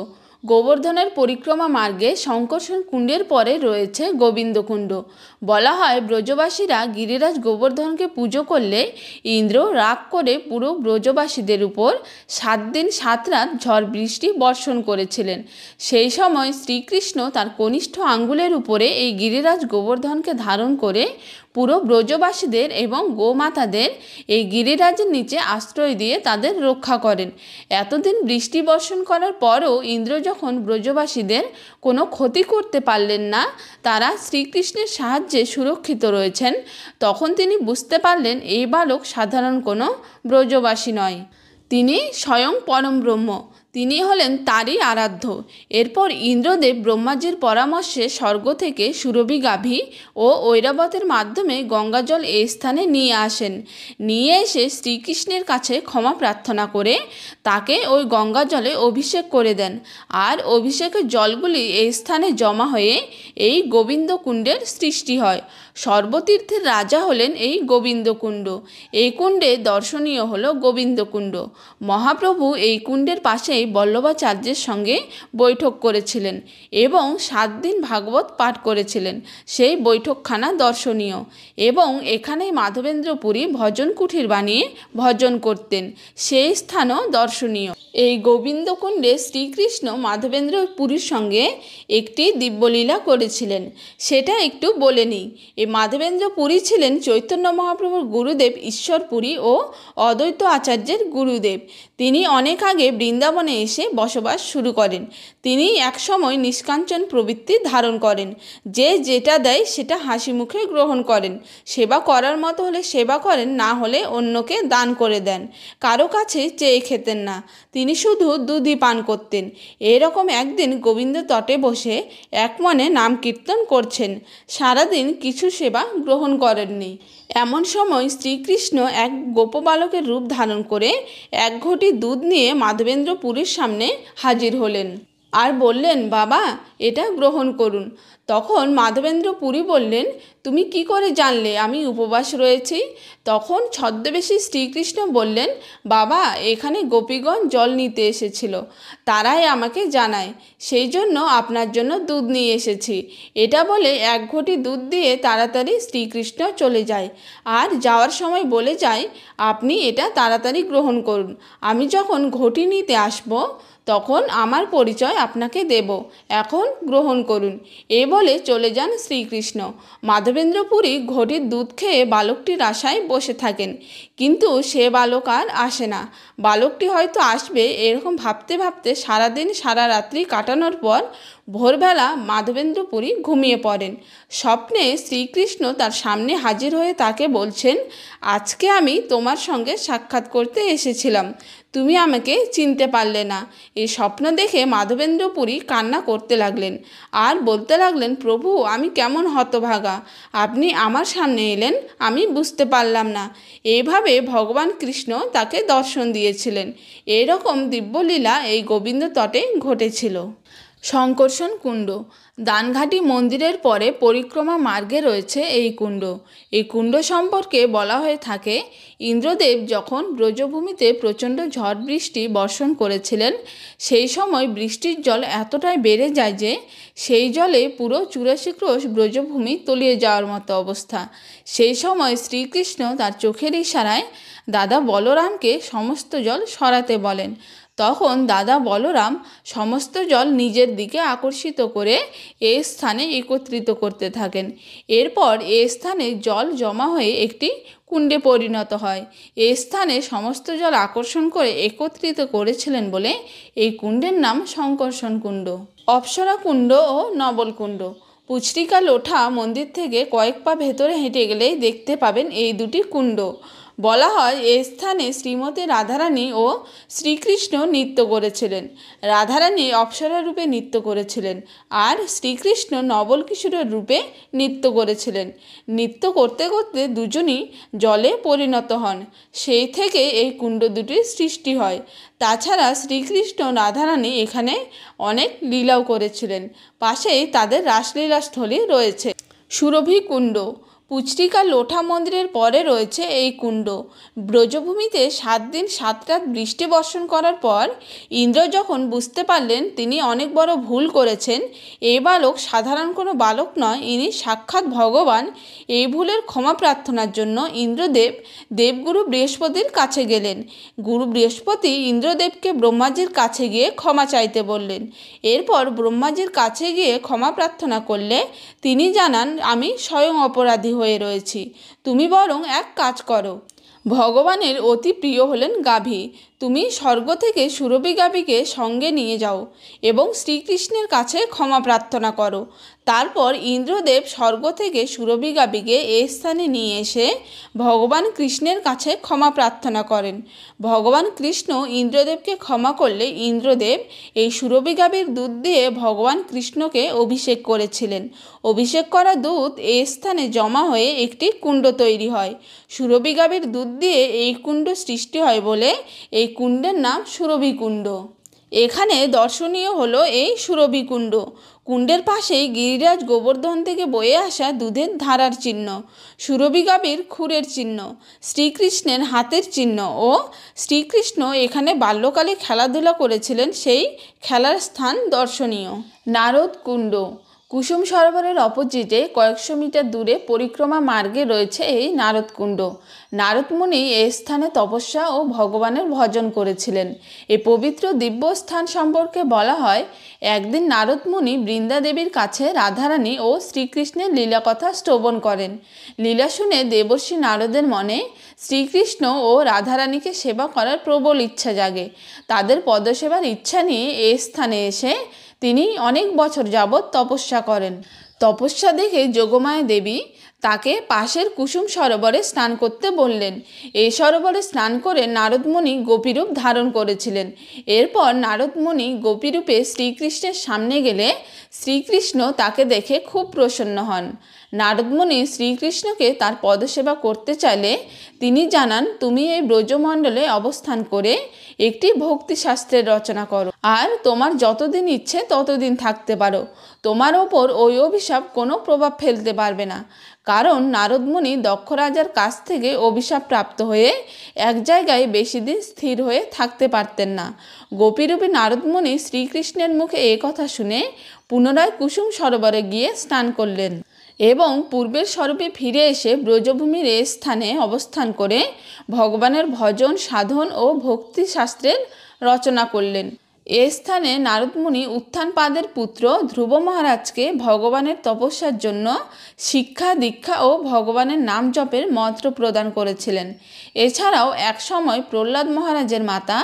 A: গোবর্ধনের পরিক্রমা মার্গে শঙ্কর্ষণ কুণ্ডের পরে রয়েছে গোবিন্দকুণ্ড। বলা হয় ব্রজবাসীরা গিরিরাজ গোবর্ধনকে পুজো করলে ইন্দ্র রাগ করে পুরো ব্রজবাসীদের উপর 7 দিন 7 রাত ঝড় বৃষ্টি বর্ষণ করেছিলেন। সেই সময় শ্রীকৃষ্ণ তার কনিষ্ঠ আঙ্গুলের উপরে এই গিরিরাজ গোবর্ধনকে ধারণ করে পুরো ব্রজবাসীদের এবং গোমাতাদের এই গিরিরাজের নিচে আশ্রয় দিয়ে তাদের রক্ষা করেন। এতদিন বৃষ্টি বর্ষণ করার পরও ইন্দ্র যখন ব্রজবাসীদের কোনো ক্ষতি করতে পারলেন না, তারা শ্রীকৃষ্ণের সাহায্যে সুরক্ষিত রয়েছেন, তখন তিনি বুঝতে পারলেন এই বালক সাধারণ কোনো ব্রজবাসী নয়, তিনি স্বয়ং পরম ব্রহ্ম, তিনি হলেন তারই আরাধ্য। এরপর ইন্দ্রদেব ব্রহ্মাজির পরামর্শে স্বর্গ থেকে সুরভি গাভী ও ঐরাবতের মাধ্যমে গঙ্গাজল এই স্থানে নিয়ে আসেন। নিয়ে এসে শ্রীকৃষ্ণের কাছে ক্ষমা প্রার্থনা করে তাকে ওই গঙ্গাজলে অভিষেক করে দেন। আর অভিষেকের জলগুলি এই স্থানে জমা হয়ে এই গোবিন্দকুণ্ডের সৃষ্টি হয়। সর্বতীর্থের রাজা হলেন এই গোবিন্দকুণ্ড। এই কুণ্ডে দর্শনীয় হল গোবিন্দকুণ্ড। মহাপ্রভু এই কুণ্ডের পাশেই বল্লভাচার্যের সঙ্গে বৈঠক করেছিলেন এবং 7 দিন ভাগবত পাঠ করেছিলেন। সেই বৈঠকখানা দর্শনীয় এবং এখানেই মাধবেন্দ্র পুরী ভজন কুঠির বানিয়ে ভজন করতেন, সেই স্থানও দর্শনীয়। এই গোবিন্দকুণ্ডে শ্রীকৃষ্ণ মাধবেন্দ্র পুরীর সঙ্গে একটি দিব্যলীলা করেছিলেন, সেটা একটু বলে নিই। এই মাধবেন্দ্র পুরী ছিলেন চৈতন্য মহাপ্রভুর গুরুদেব ঈশ্বরপুরী ও অদ্বৈত আচার্যের গুরুদেব। তিনি অনেক আগে বৃন্দাবনে এসে বসবাস শুরু করেন। তিনি একসময় নিষ্কাঞ্চন প্রবৃত্তি ধারণ করেন, যে যেটা দেয় সেটা হাসি মুখে গ্রহণ করেন। সেবা করার মতো হলে সেবা করেন, না হলে অন্যকে দান করে দেন। কারো কাছে চেয়ে খেতেন না, তিনি শুধু দুধই পান করতেন। এরকম একদিন গোবিন্দ তটে বসে এক মনে নাম কীর্তন করছেন, সারাদিন কিছু সেবা গ্রহণ করেননি। এমন সময় শ্রীকৃষ্ণ এক গোপবালকের রূপ ধারণ করে 1 ঘটি দুধ নিয়ে মাধবেন্দ্র পুরীর সামনে হাজির হলেন আর বললেন, বাবা এটা গ্রহণ করুন। তখন মাধবেন্দ্র পুরী বললেন, তুমি কি করে জানলে আমি উপবাস রয়েছি? তখন ছদ্মবেশী শ্রীকৃষ্ণ বললেন, বাবা এখানে গোপীগণ জল নিতে এসেছিল, তারাই আমাকে জানায়, সেই জন্য আপনার জন্য দুধ নিয়ে এসেছি। এটা বলে 1 ঘটি দুধ দিয়ে তাড়াতাড়ি শ্রীকৃষ্ণ চলে যায় আর যাওয়ার সময় বলে যায়, আপনি এটা তাড়াতাড়ি গ্রহণ করুন, আমি যখন ঘটি নিতে আসব তখন আমার পরিচয় আপনাকে দেব, এখন গ্রহণ করুন। এ বলে চলে যান শ্রীকৃষ্ণ। মাধবেন্দ্র পুরী ঘটির দুধ খেয়ে বালকটির আশায় বসে থাকেন, কিন্তু সে বালক আর আসে না। বালকটি হয়তো আসবে এরকম ভাবতে ভাবতে সারাদিন সারা রাত্রি কাটানোর পর ভোরবেলা মাধবেন্দ্র পুরী ঘুমিয়ে পড়েন। স্বপ্নে শ্রীকৃষ্ণ তার সামনে হাজির হয়ে তাকে বলছেন, আজকে আমি তোমার সঙ্গে সাক্ষাৎ করতে এসেছিলাম, তুমি আমাকে চিনতে পারলে না। এই স্বপ্ন দেখে মাধবেন্দ্র পুরী কান্না করতে লাগলেন আর বলতে লাগলেন, প্রভু আমি কেমন হতভাগা, আপনি আমার সামনে এলেন আমি বুঝতে পারলাম না। এইভাবে ভগবান কৃষ্ণ তাকে দর্শন দিয়েছিলেন। এইরকম দিব্যলীলা এই গোবিন্দ তটে ঘটেছিল। শঙ্কর্ষণ কুণ্ড। দানঘাটি মন্দিরের পরে পরিক্রমা মার্গে রয়েছে এই কুণ্ড। এই কুণ্ড সম্পর্কে বলা হয়ে থাকে, ইন্দ্রদেব যখন ব্রজভূমিতে প্রচণ্ড ঝড় বৃষ্টি বর্ষণ করেছিলেন, সেই সময় বৃষ্টির জল এতটাই বেড়ে যায় যে সেই জলে পুরো 84 ক্রোশ ব্রজভূমি তলিয়ে যাওয়ার মতো অবস্থা। সেই সময় শ্রীকৃষ্ণ তার চোখের ইশারায় দাদা বলরামকে সমস্ত জল সরাতে বলেন। তখন দাদা বলরাম সমস্ত জল নিজের দিকে আকর্ষিত করে এ স্থানে একত্রিত করতে থাকেন। এরপর এ স্থানে জল জমা হয়ে একটি কুণ্ডে পরিণত হয়। এ স্থানে সমস্ত জল আকর্ষণ করে একত্রিত করেছিলেন বলে এই কুণ্ডের নাম শঙ্কর্ষণ কুণ্ড। অপ্সরা কুণ্ড ও নবলকুণ্ড। পুচরিকা লোঠা মন্দির থেকে কয়েক পা ভেতরে হেঁটে গেলেই দেখতে পাবেন এই দুটি কুণ্ড। বলা হয় এই স্থানে শ্রীমতী রাধারানী ও শ্রীকৃষ্ণ নৃত্য করেছিলেন। রাধারানী অপ্সরা রূপে নৃত্য করেছিলেন আর শ্রীকৃষ্ণ নবল কিশোরের রূপে নৃত্য করেছিলেন। নৃত্য করতে করতে দুজনই জলে পরিণত হন। সেই থেকে এই কুণ্ড দুটির সৃষ্টি হয়। তাছাড়া শ্রীকৃষ্ণ রাধারানী এখানে অনেক লীলাও করেছিলেন। পাশেই তাদের রাসলীলাস্থলী রয়েছে। সুরভি কুণ্ড। পুচরিকা লোঠা মন্দিরের পরে রয়েছে এই কুণ্ড। ব্রজভূমিতে 7 দিন 7 রাত বৃষ্টি বর্ষণ করার পর ইন্দ্র যখন বুঝতে পারলেন তিনি অনেক বড় ভুল করেছেন, এই বালক সাধারণ কোনো বালক নয়, ইনি সাক্ষাৎ ভগবান, এই ভুলের ক্ষমা প্রার্থনার জন্য ইন্দ্রদেব দেবগুরু বৃহস্পতির কাছে গেলেন। গুরু বৃহস্পতি ইন্দ্রদেবকে ব্রহ্মাজির কাছে গিয়ে ক্ষমা চাইতে বললেন। এরপর ব্রহ্মাজির কাছে গিয়ে ক্ষমা প্রার্থনা করলে তিনি জানান, আমি স্বয়ং অপরাধী হয়ে রয়েছি, তুমি বরং এক কাজ করো। ভগবানের অতি প্রিয় হলেন গাভী। তুমি স্বর্গ থেকে সুরভি গাভীকে সঙ্গে নিয়ে যাও এবং শ্রীকৃষ্ণের কাছে ক্ষমা প্রার্থনা করো। তারপর ইন্দ্রদেব স্বর্গ থেকে সুরভি গাভীকে এই স্থানে নিয়ে এসে ভগবান কৃষ্ণের কাছে ক্ষমা প্রার্থনা করেন। ভগবান কৃষ্ণ ইন্দ্রদেবকে ক্ষমা করলে ইন্দ্রদেব এই সুরভি গাভীর দুধ দিয়ে ভগবান কৃষ্ণকে অভিষেক করেছিলেন। অভিষেক করা দুধ এই স্থানে জমা হয়ে একটি কুণ্ড তৈরি হয়। সুরভি গাভীর দুধ দিয়ে এই কুণ্ড সৃষ্টি হয় বলে এই কুণ্ডের নাম সুরভি কুণ্ড। এখানে দর্শনীয় হলো এই সুরভি কুণ্ড। কুণ্ডের পাশেই গিরিরাজ গোবর্ধন থেকে বয়ে আসা দুধের ধারার চিহ্ন, সুরভি গাভীর খুরের চিহ্ন, শ্রীকৃষ্ণের হাতের চিহ্ন ও শ্রীকৃষ্ণ এখানে বাল্যকালে খেলাধুলা করেছিলেন সেই খেলার স্থান দর্শনীয়। নারদ কুণ্ড। কুসুম সরোবরের অপোজিটে কয়েকশো মিটার দূরে পরিক্রমা মার্গে রয়েছে এই নারদ কুণ্ড। নারদ মুনি এই স্থানে তপস্যা ও ভগবানের ভজন করেছিলেন। এই পবিত্র দিব্য স্থান সম্পর্কে বলা হয়, একদিন নারদ মুনি বৃন্দা দেবীর কাছে রাধারানী ও শ্রীকৃষ্ণের লীলা কথা শ্রবণ করেন। লীলা শুনে দেবর্ষি নারদের মনে শ্রীকৃষ্ণ ও রাধারানীকে সেবা করার প্রবল ইচ্ছা জাগে। তাদের পদসেবার ইচ্ছা নিয়ে এই স্থানে এসে তিনি অনেক বছর যাবৎ তপস্যা করেন। তপস্যা দেখে যোগমায়া দেবী তাকে পাশের কুসুম সরোবরে স্নান করতে বললেন। এই সরোবরে স্নান করে নারদমুনি গোপীরূপ ধারণ করেছিলেন। এরপর নারদমুনি গোপীরূপে শ্রীকৃষ্ণের সামনে গেলে শ্রীকৃষ্ণ তাকে দেখে খুব প্রসন্ন হন। নারদমুনি শ্রীকৃষ্ণকে তার পদসেবা করতে চাইলে তিনি জানান, তুমি এই ব্রজমণ্ডলে অবস্থান করে একটি ভক্তিশাস্ত্রের রচনা করো আর তোমার যতদিন ইচ্ছে ততদিন থাকতে পারো। তোমার ওপর ওই অভিশাপ কোনো প্রভাব ফেলতে পারবে না। কারণ নারদমুনি দক্ষ রাজার কাছ থেকে অভিশাপ প্রাপ্ত হয়ে এক জায়গায় বেশি দিন স্থির হয়ে থাকতে পারতেন না। গোপীরূপী নারদমুনি শ্রীকৃষ্ণের মুখে এ কথা শুনে পুনরায় কুসুম সরোবরে গিয়ে স্নান করলেন এবং পূর্বের স্বরূপে ফিরে এসে ব্রজভূমির এ স্থানে অবস্থান করে ভগবানের ভজন সাধন ও ভক্তি শাস্ত্রের রচনা করলেন। এ স্থানে নারদমুনি উত্থানপাদের পুত্র ধ্রুব মহারাজকে ভগবানের তপস্যার জন্য শিক্ষা দীক্ষা ও ভগবানের নাম জপের মন্ত্র প্রদান করেছিলেন। এছাড়াও এক সময় প্রহ্লাদ মহারাজের মাতা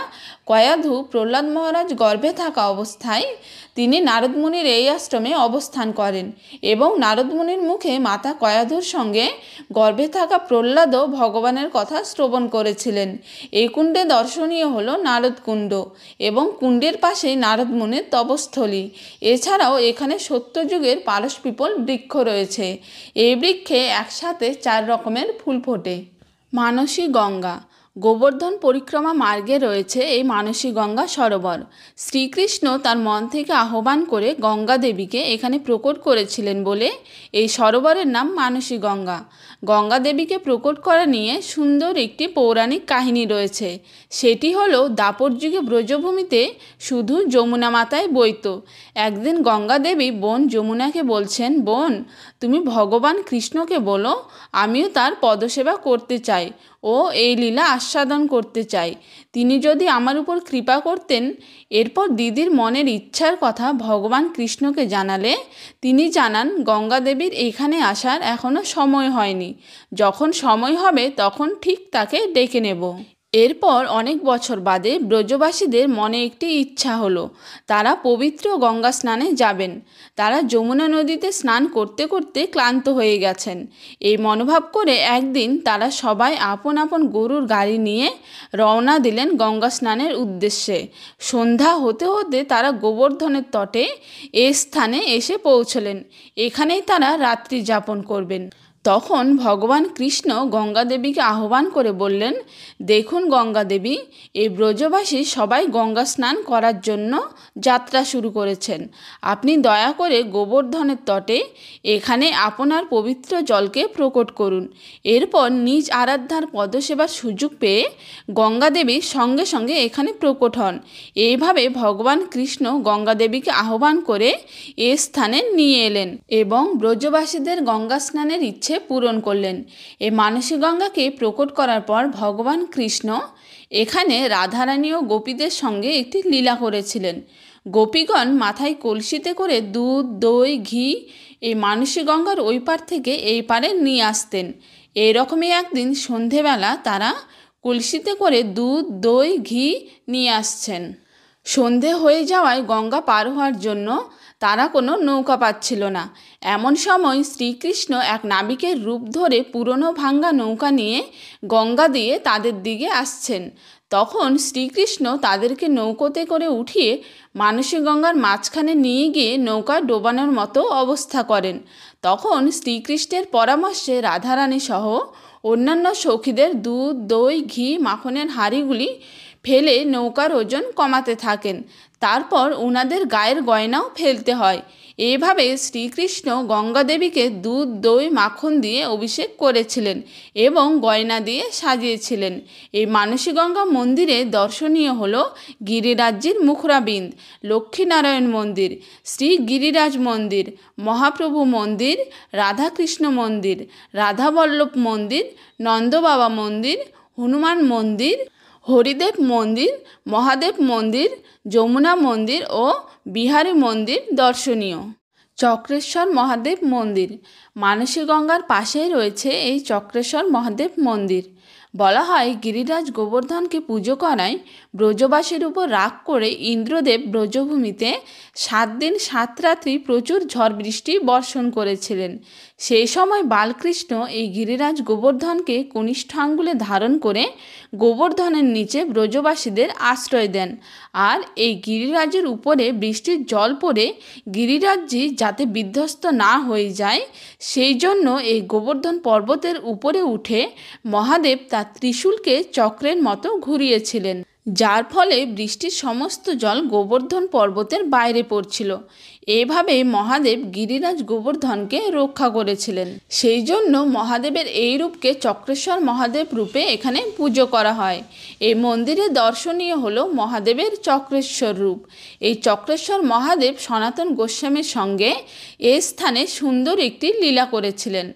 A: কয়াধু প্রহ্লাদ মহারাজ গর্ভে থাকা অবস্থায় তিনি নারদ মুনির এই আশ্রমে অবস্থান করেন এবং নারদ মুনির মুখে মাতা কয়াধুর সঙ্গে গর্ভে থাকা প্রহ্লাদও ভগবানের কথা শ্রবণ করেছিলেন। এই কুণ্ডে দর্শনীয় হল নারদ কুণ্ড এবং কুণ্ডের পাশে নারদ মুনির তপস্থলী। এছাড়াও এখানে সত্যযুগের পারসপিপল বৃক্ষ রয়েছে। এই বৃক্ষে একসাথে 4 রকমের ফুল ফোটে। মানসী গঙ্গা, গোবর্ধন পরিক্রমা মার্গে রয়েছে এই মানসী গঙ্গা সরোবর। শ্রীকৃষ্ণ তার মন থেকে আহ্বান করে গঙ্গা দেবীকে এখানে প্রকট করেছিলেন বলে এই সরোবরের নাম মানসী গঙ্গা। গঙ্গা দেবীকে প্রকট করা নিয়ে সুন্দর একটি পৌরাণিক কাহিনী রয়েছে। সেটি হলো দাপর যুগে ব্রজভূমিতে শুধু যমুনা মাতায় বইত। একদিন গঙ্গা দেবী বোন যমুনাকে বলছেন, বোন, তুমি ভগবান কৃষ্ণকে বলো আমিও তার পদসেবা করতে চাই ও এই লীলা আস্বাদন করতে চাই। তিনি যদি আমার উপর কৃপা করতেন। এরপর দিদির মনের ইচ্ছার কথা ভগবান কৃষ্ণকে জানালে তিনি জানান গঙ্গা দেবীর এখানে আসার এখনও সময় হয়নি, যখন সময় হবে তখন ঠিক তাকে ডেকে নেব। এরপর অনেক বছর বাদে ব্রজবাসীদের মনে একটি ইচ্ছা হলো, তারা পবিত্র গঙ্গা স্নানে যাবেন। তারা যমুনা নদীতে স্নান করতে করতে ক্লান্ত হয়ে গেছেন। এই মনোভাব করে একদিন তারা সবাই আপন আপন গরুর গাড়ি নিয়ে রওনা দিলেন গঙ্গা স্নানের উদ্দেশ্যে। সন্ধ্যা হতে হতে তারা গোবর্ধনের তটে এ স্থানে এসে পৌঁছলেন। এখানেই তারা রাত্রি যাপন করবেন। তখন ভগবান কৃষ্ণ গঙ্গা দেবীকে আহ্বান করে বললেন, দেখুন গঙ্গা দেবী, এই ব্রজবাসী সবাই গঙ্গা স্নান করার জন্য যাত্রা শুরু করেছেন। আপনি দয়া করে গোবর্ধনের তটে এখানে আপনার পবিত্র জলকে প্রকট করুন। এরপর নিজ আরাধ্যার পদসেবার সুযোগ পেয়ে গঙ্গা দেবী সঙ্গে সঙ্গে এখানে প্রকট হন। এইভাবে ভগবান কৃষ্ণ গঙ্গা দেবীকে আহ্বান করে এ স্থানে নিয়ে এলেন এবং ব্রজবাসীদের গঙ্গা স্নানের ইচ্ছে পূরণ করলেন। এই মানসী গঙ্গাকে প্রকট করার পর ভগবান কৃষ্ণ এখানে রাধারানী ও গোপীদের সঙ্গে একটি লীলা করেছিলেন। গোপীগণ মাথায় কলসিতে করে দুধ, দই, ঘি এই মানসী গঙ্গার ওই পার থেকে এই পারে নিয়ে আসতেন। এইরকমই একদিন সন্ধেবেলা তারা কলসিতে করে দুধ, দই, ঘি নিয়ে আসছেন। সন্ধে হয়ে যাওয়ায় গঙ্গা পার হওয়ার জন্য তারা কোনো নৌকা পাচ্ছিল না। এমন সময় শ্রীকৃষ্ণ এক নাবিকের রূপ ধরে পুরনো ভাঙ্গা নৌকা নিয়ে গঙ্গা দিয়ে তাদের দিকে আসছেন। তখন শ্রীকৃষ্ণ তাদেরকে নৌকোতে করে উঠিয়ে মানসী গঙ্গার মাঝখানে নিয়ে গিয়ে নৌকা ডোবানোর মতো অবস্থা করেন। তখন শ্রীকৃষ্ণের পরামর্শে রাধারানী সহ অন্যান্য সখীদের দুধ, দই, ঘি, মাখনের হাঁড়িগুলি ফেলে নৌকার ওজন কমাতে থাকেন। তারপর ওনাদের গায়ের গয়নাও ফেলতে হয়। এইভাবে শ্রীকৃষ্ণ গঙ্গা দেবীকে দুধ, দই, মাখন দিয়ে অভিষেক করেছিলেন এবং গয়না দিয়ে সাজিয়েছিলেন। এই মানসী গঙ্গা মন্দিরে দর্শনীয় হল গিরিরাজজির মুখরাবিন্দ, লক্ষ্মীনারায়ণ মন্দির, শ্রী গিরিরাজ মন্দির, মহাপ্রভু মন্দির, রাধাকৃষ্ণ মন্দির, রাধাবল্লভ মন্দির, নন্দবাবা মন্দির, হনুমান মন্দির, হরিদেব মন্দির, মহাদেব মন্দির, যমুনা মন্দির ও বিহারী মন্দির দর্শনীয়। চক্রেশ্বর মহাদেব মন্দির, মানসী গঙ্গার পাশেই রয়েছে এই চক্রেশ্বর মহাদেব মন্দির। বলা হয় গিরিরাজ গোবর্ধনকে পুজো করায় ব্রজবাসীর উপর রাগ করে ইন্দ্রদেব ব্রজভূমিতে 7 দিন 7 রাত্রি প্রচুর ঝড় বৃষ্টি বর্ষণ করেছিলেন। সেই সময় বালকৃষ্ণ এই গিরিরাজ গোবর্ধনকে কনিষ্ঠ আঙ্গুলে ধারণ করে গোবর্ধনের নিচে ব্রজবাসীদের আশ্রয় দেন। আর এই গিরিরাজের উপরে বৃষ্টির জল পড়ে গিরিরাজজি যাতে বিধ্বস্ত না হয়ে যায় সেই জন্য এই গোবর্ধন পর্বতের উপরে উঠে মহাদেব তার ত্রিশূলকে চক্রের মতো ঘুরিয়েছিলেন, যার ফলে বৃষ্টির সমস্ত জল গোবর্ধন পর্বতের বাইরে পড়ছিল। এইভাবে মহাদেব গিরিরাজ গোবর্ধনকে রক্ষা করেছিলেন। সেই জন্য মহাদেবের এই রূপকে চক্রেশ্বর মহাদেব রূপে এখানে পুজো করা হয়। এই মন্দিরে দর্শনীয় হলো মহাদেবের চক্রেশ্বর রূপ। এই চক্রেশ্বর মহাদেব সনাতন গোস্বামীর সঙ্গে এই স্থানে সুন্দর একটি লীলা করেছিলেন।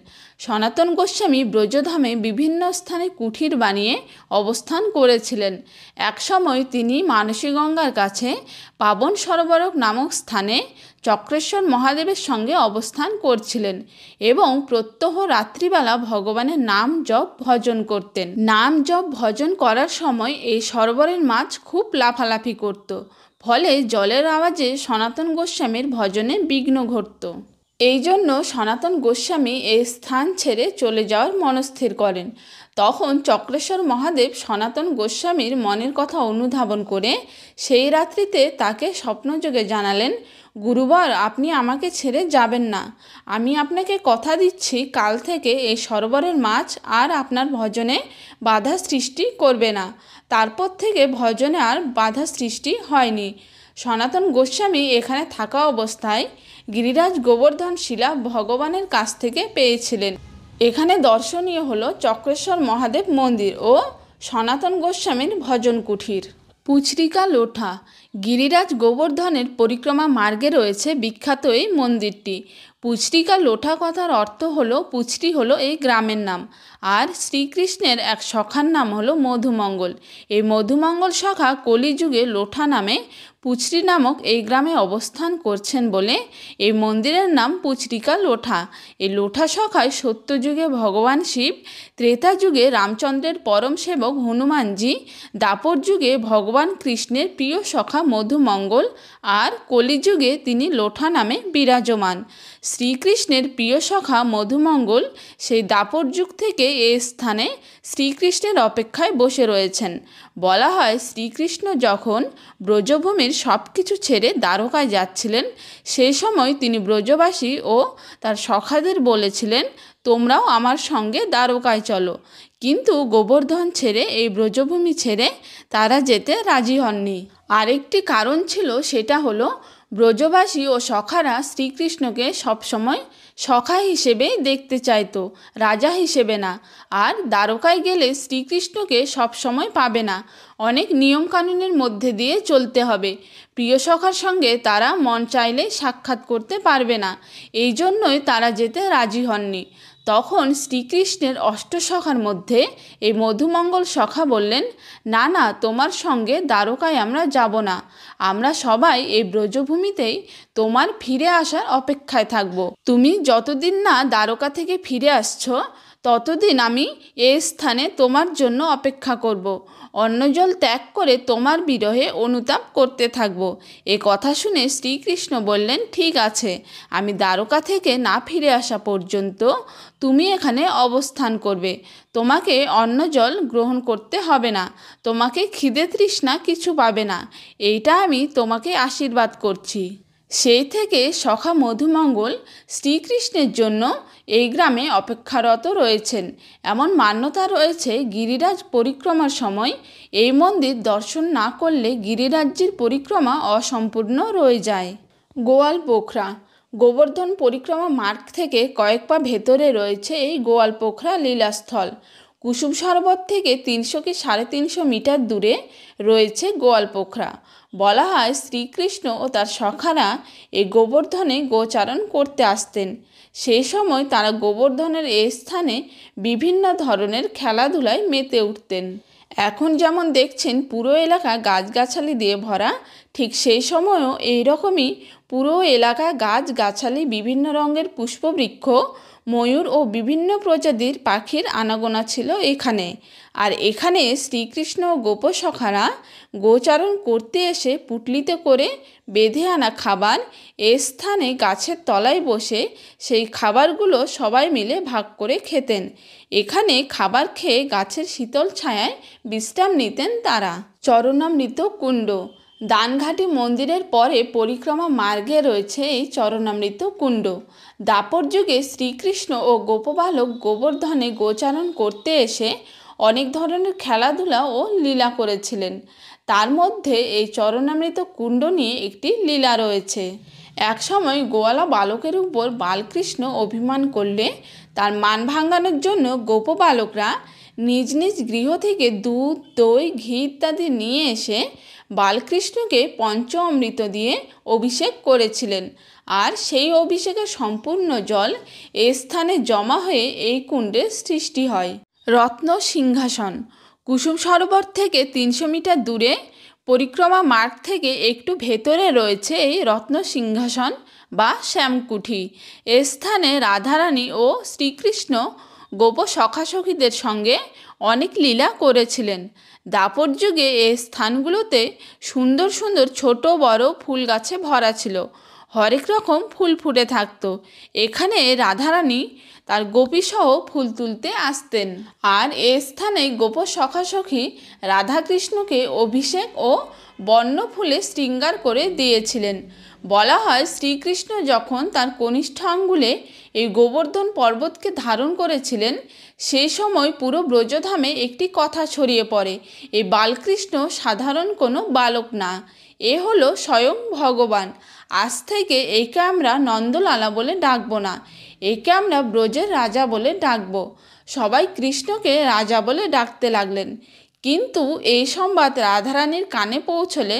A: সনাতন গোস্বামী ব্রজধামে বিভিন্ন স্থানে কুঠির বানিয়ে অবস্থান করেছিলেন। একসময় তিনি মানসী গঙ্গার কাছে পাবন সরোবর নামক স্থানে চক্রেশ্বর মহাদেবের সঙ্গে অবস্থান করছিলেন এবং প্রত্যহ রাত্রিবেলা ভগবানের নাম জপ ভজন করতেন। নাম জপ ভজন করার সময় এই সরোবরের মাছ খুব লাফালাফি করত, ফলে জলের আওয়াজে সনাতন গোস্বামীর ভজনে বিঘ্ন ঘটত। এই জন্য সনাতন গোস্বামী এই স্থান ছেড়ে চলে যাওয়ার মনস্থির করেন। তখন চক্রেশ্বর মহাদেব সনাতন গোস্বামীর মনের কথা অনুধাবন করে সেই রাত্রিতে তাকে স্বপ্নযোগে জানালেন, গুরুবর, আপনি আমাকে ছেড়ে যাবেন না। আমি আপনাকে কথা দিচ্ছি, কাল থেকে এই সরোবরের মাছ আর আপনার ভজনে বাধা সৃষ্টি করবে না। তারপর থেকে ভজনে আর বাধা সৃষ্টি হয়নি। সনাতন গোস্বামী এখানে থাকা অবস্থায় গিরিরাজ গোবর্ধন শিলা ভগবানের কাছ থেকে পেয়েছিলেন। এখানে দর্শনীয় হলো চক্রেশ্বর মহাদেব মন্দির ও সনাতন গোস্বামীর ভজন কুঠির। পুচরিকা লোঠা গিরিরাজ গোবর্ধনের পরিক্রমা মার্গে রয়েছে বিখ্যাত এই মন্দিরটি। পুচরিকা লোঠা কথার অর্থ হলো, পুচরি হলো এই গ্রামের নাম, আর শ্রীকৃষ্ণের এক সখার নাম হলো মধুমঙ্গল। এই মধুমঙ্গল সখা কলিযুগে লোঠা নামে পুচরি নামক এই গ্রামে অবস্থান করছেন বলে এই মন্দিরের নাম পুচরিকা লোঠা। এই লোঠা সখায় সত্যযুগে ভগবান শিব, ত্রেতা যুগে রামচন্দ্রের পরম সেবক হনুমানজি, দাপর যুগে ভগবান কৃষ্ণের প্রিয় সখা মধুমঙ্গল, আর কলিযুগে তিনি লোঠা নামে বিরাজমান। শ্রীকৃষ্ণের প্রিয় সখা মধুমঙ্গল সেই দাপর যুগ থেকে এই স্থানে শ্রীকৃষ্ণের অপেক্ষায় বসে রয়েছেন। বলা হয়, শ্রীকৃষ্ণ যখন ব্রজভূমির সব কিছু ছেড়ে দ্বারকায় যাচ্ছিলেন, সেই সময় তিনি ব্রজবাসী ও তার সখাদের বলেছিলেন, তোমরাও আমার সঙ্গে দ্বারকায় চলো। কিন্তু গোবর্ধন ছেড়ে, এই ব্রজভূমি ছেড়ে তারা যেতে রাজি হননি। আরেকটি কারণ ছিল, সেটা হলো ব্রজবাসী ও সখারা শ্রীকৃষ্ণকে সবসময় সখা হিসেবেই দেখতে চাইতো, রাজা হিসেবে না। আর দ্বারকায় গেলে শ্রীকৃষ্ণকে সবসময় পাবে না, অনেক নিয়মকানুনের মধ্যে দিয়ে চলতে হবে। প্রিয় সখার সঙ্গে তারা মন চাইলে সাক্ষাৎ করতে পারবে না, এই জন্যই তারা যেতে রাজি হননি। তখন শ্রীকৃষ্ণের অষ্টসখার মধ্যে এই মধুমঙ্গল সখা বললেন, না না, তোমার সঙ্গে দ্বারকায় আমরা যাব না। আমরা সবাই এই ব্রজভূমিতেই তোমার ফিরে আসার অপেক্ষায় থাকব। তুমি যতদিন না দ্বারকা থেকে ফিরে আসছো, ততদিন আমি এই স্থানে তোমার জন্য অপেক্ষা করব। অন্নজল ত্যাগ করে তোমার বিরহে অনুতাপ করতে থাকব। এ কথা শুনে শ্রীকৃষ্ণ বললেন, ঠিক আছে, আমি দ্বারকা থেকে না ফিরে আসা পর্যন্ত তুমি এখানে অবস্থান করবে। তোমাকে অন্নজল গ্রহণ করতে হবে না, তোমাকে খিদে তৃষ্ণা কিছু পাবে না, এইটা আমি তোমাকে আশীর্বাদ করছি। সেই থেকে সখা মধুমঙ্গল শ্রীকৃষ্ণের জন্য এই গ্রামে অপেক্ষারত রয়েছেন। এমন মান্যতা রয়েছে, গিরিরাজ পরিক্রমার সময় এই মন্দির দর্শন না করলে গিরিরাজ্যের পরিক্রমা অসম্পূর্ণ রয়ে যায়। গোয়াল পোখরা গোবর্ধন পরিক্রমা মার্গ থেকে কয়েক পা ভেতরে রয়েছে এই গোয়াল পোখরা লীলাস্থল। কুসুম সরোবর থেকে 300 কি 350 মিটার দূরে রয়েছে গোয়াল পোখরা। বলা হয়, শ্রীকৃষ্ণ ও তার সখারা এই গোবর্ধনে গোচারণ করতে আসতেন। সেই সময় তারা গোবর্ধনের এই স্থানে বিভিন্ন ধরনের খেলাধুলায় মেতে উঠতেন। এখন যেমন দেখছেন পুরো এলাকা গাছগাছালি দিয়ে ভরা, ঠিক সেই সময়ও এইরকমই পুরো এলাকা গাছগাছালি, বিভিন্ন রঙের পুষ্পবৃক্ষ, ময়ূর ও বিভিন্ন প্রজাতির পাখির আনাগোনা ছিল এখানে। আর এখানে শ্রীকৃষ্ণ ও গোপসখারা গোচারণ করতে এসে পুটলিতে করে বেঁধে আনা খাবার এ স্থানে গাছের তলায় বসে সেই খাবারগুলো সবাই মিলে ভাগ করে খেতেন। এখানে খাবার খেয়ে গাছের শীতল ছায়ায় বিশ্রাম নিতেন তারা। চরণামৃত কুণ্ড দানঘাটি মন্দিরের পরে পরিক্রমা মার্গে রয়েছে এই চরণামৃত কুণ্ড। দাপর যুগে শ্রীকৃষ্ণ ও গোপবালক গোবর্ধনে গোচারণ করতে এসে অনেক ধরনের খেলাধুলা ও লীলা করেছিলেন। তার মধ্যে এই চরণামৃত কুণ্ড নিয়ে একটি লীলা রয়েছে। এক সময় গোয়ালা বালকের উপর বালকৃষ্ণ অভিমান করলে তার মান ভাঙানোর জন্য গোপবালকরা নিজ নিজ গৃহ থেকে দুধ, দই, ঘি ইত্যাদি নিয়ে এসে বালকৃষ্ণকে পঞ্চ অমৃত দিয়ে অভিষেক করেছিলেন। আর সেই অভিষেকের সম্পূর্ণ জল এ স্থানে জমা হয়ে এই কুণ্ডের সৃষ্টি হয়। রত্ন সিংহাসন কুসুম সরোবর থেকে 300 মিটার দূরে পরিক্রমা মাঠ থেকে একটু ভেতরে রয়েছে এই রত্ন সিংহাসন বা শ্যামকুঠি। এ স্থানে রাধারানী ও শ্রীকৃষ্ণ গোপ সখাসখীদের সঙ্গে অনেক লীলা করেছিলেন। দাপর যুগে এই স্থানগুলোতে সুন্দর সুন্দর ছোট বড় ফুল গাছে ভরা ছিল। হরেক রকম ফুল ফুটে থাকতো। এখানে রাধারানী তার গোপীসহ ফুল তুলতে আসতেন। আর এ স্থানে গোপ সখাসখী রাধাকৃষ্ণকে অভিষেক ও বন্য ফুলে শৃঙ্গার করে দিয়েছিলেন। বলা হয় শ্রীকৃষ্ণ যখন তার কনিষ্ঠ আঙ্গুলে এই গোবর্ধন পর্বতকে ধারণ করেছিলেন, সেই সময় পুরো ব্রজধামে একটি কথা ছড়িয়ে পড়ে, এই বালকৃষ্ণ সাধারণ কোনো বালক না, এ হলো স্বয়ং ভগবান। আজ থেকে একে আমরা নন্দলালা বলে ডাকবো না, একে আমরা ব্রজের রাজা বলে ডাকবো। সবাই কৃষ্ণকে রাজা বলে ডাকতে লাগলেন। কিন্তু এই সংবাদ রাধারানীর কানে পৌঁছলে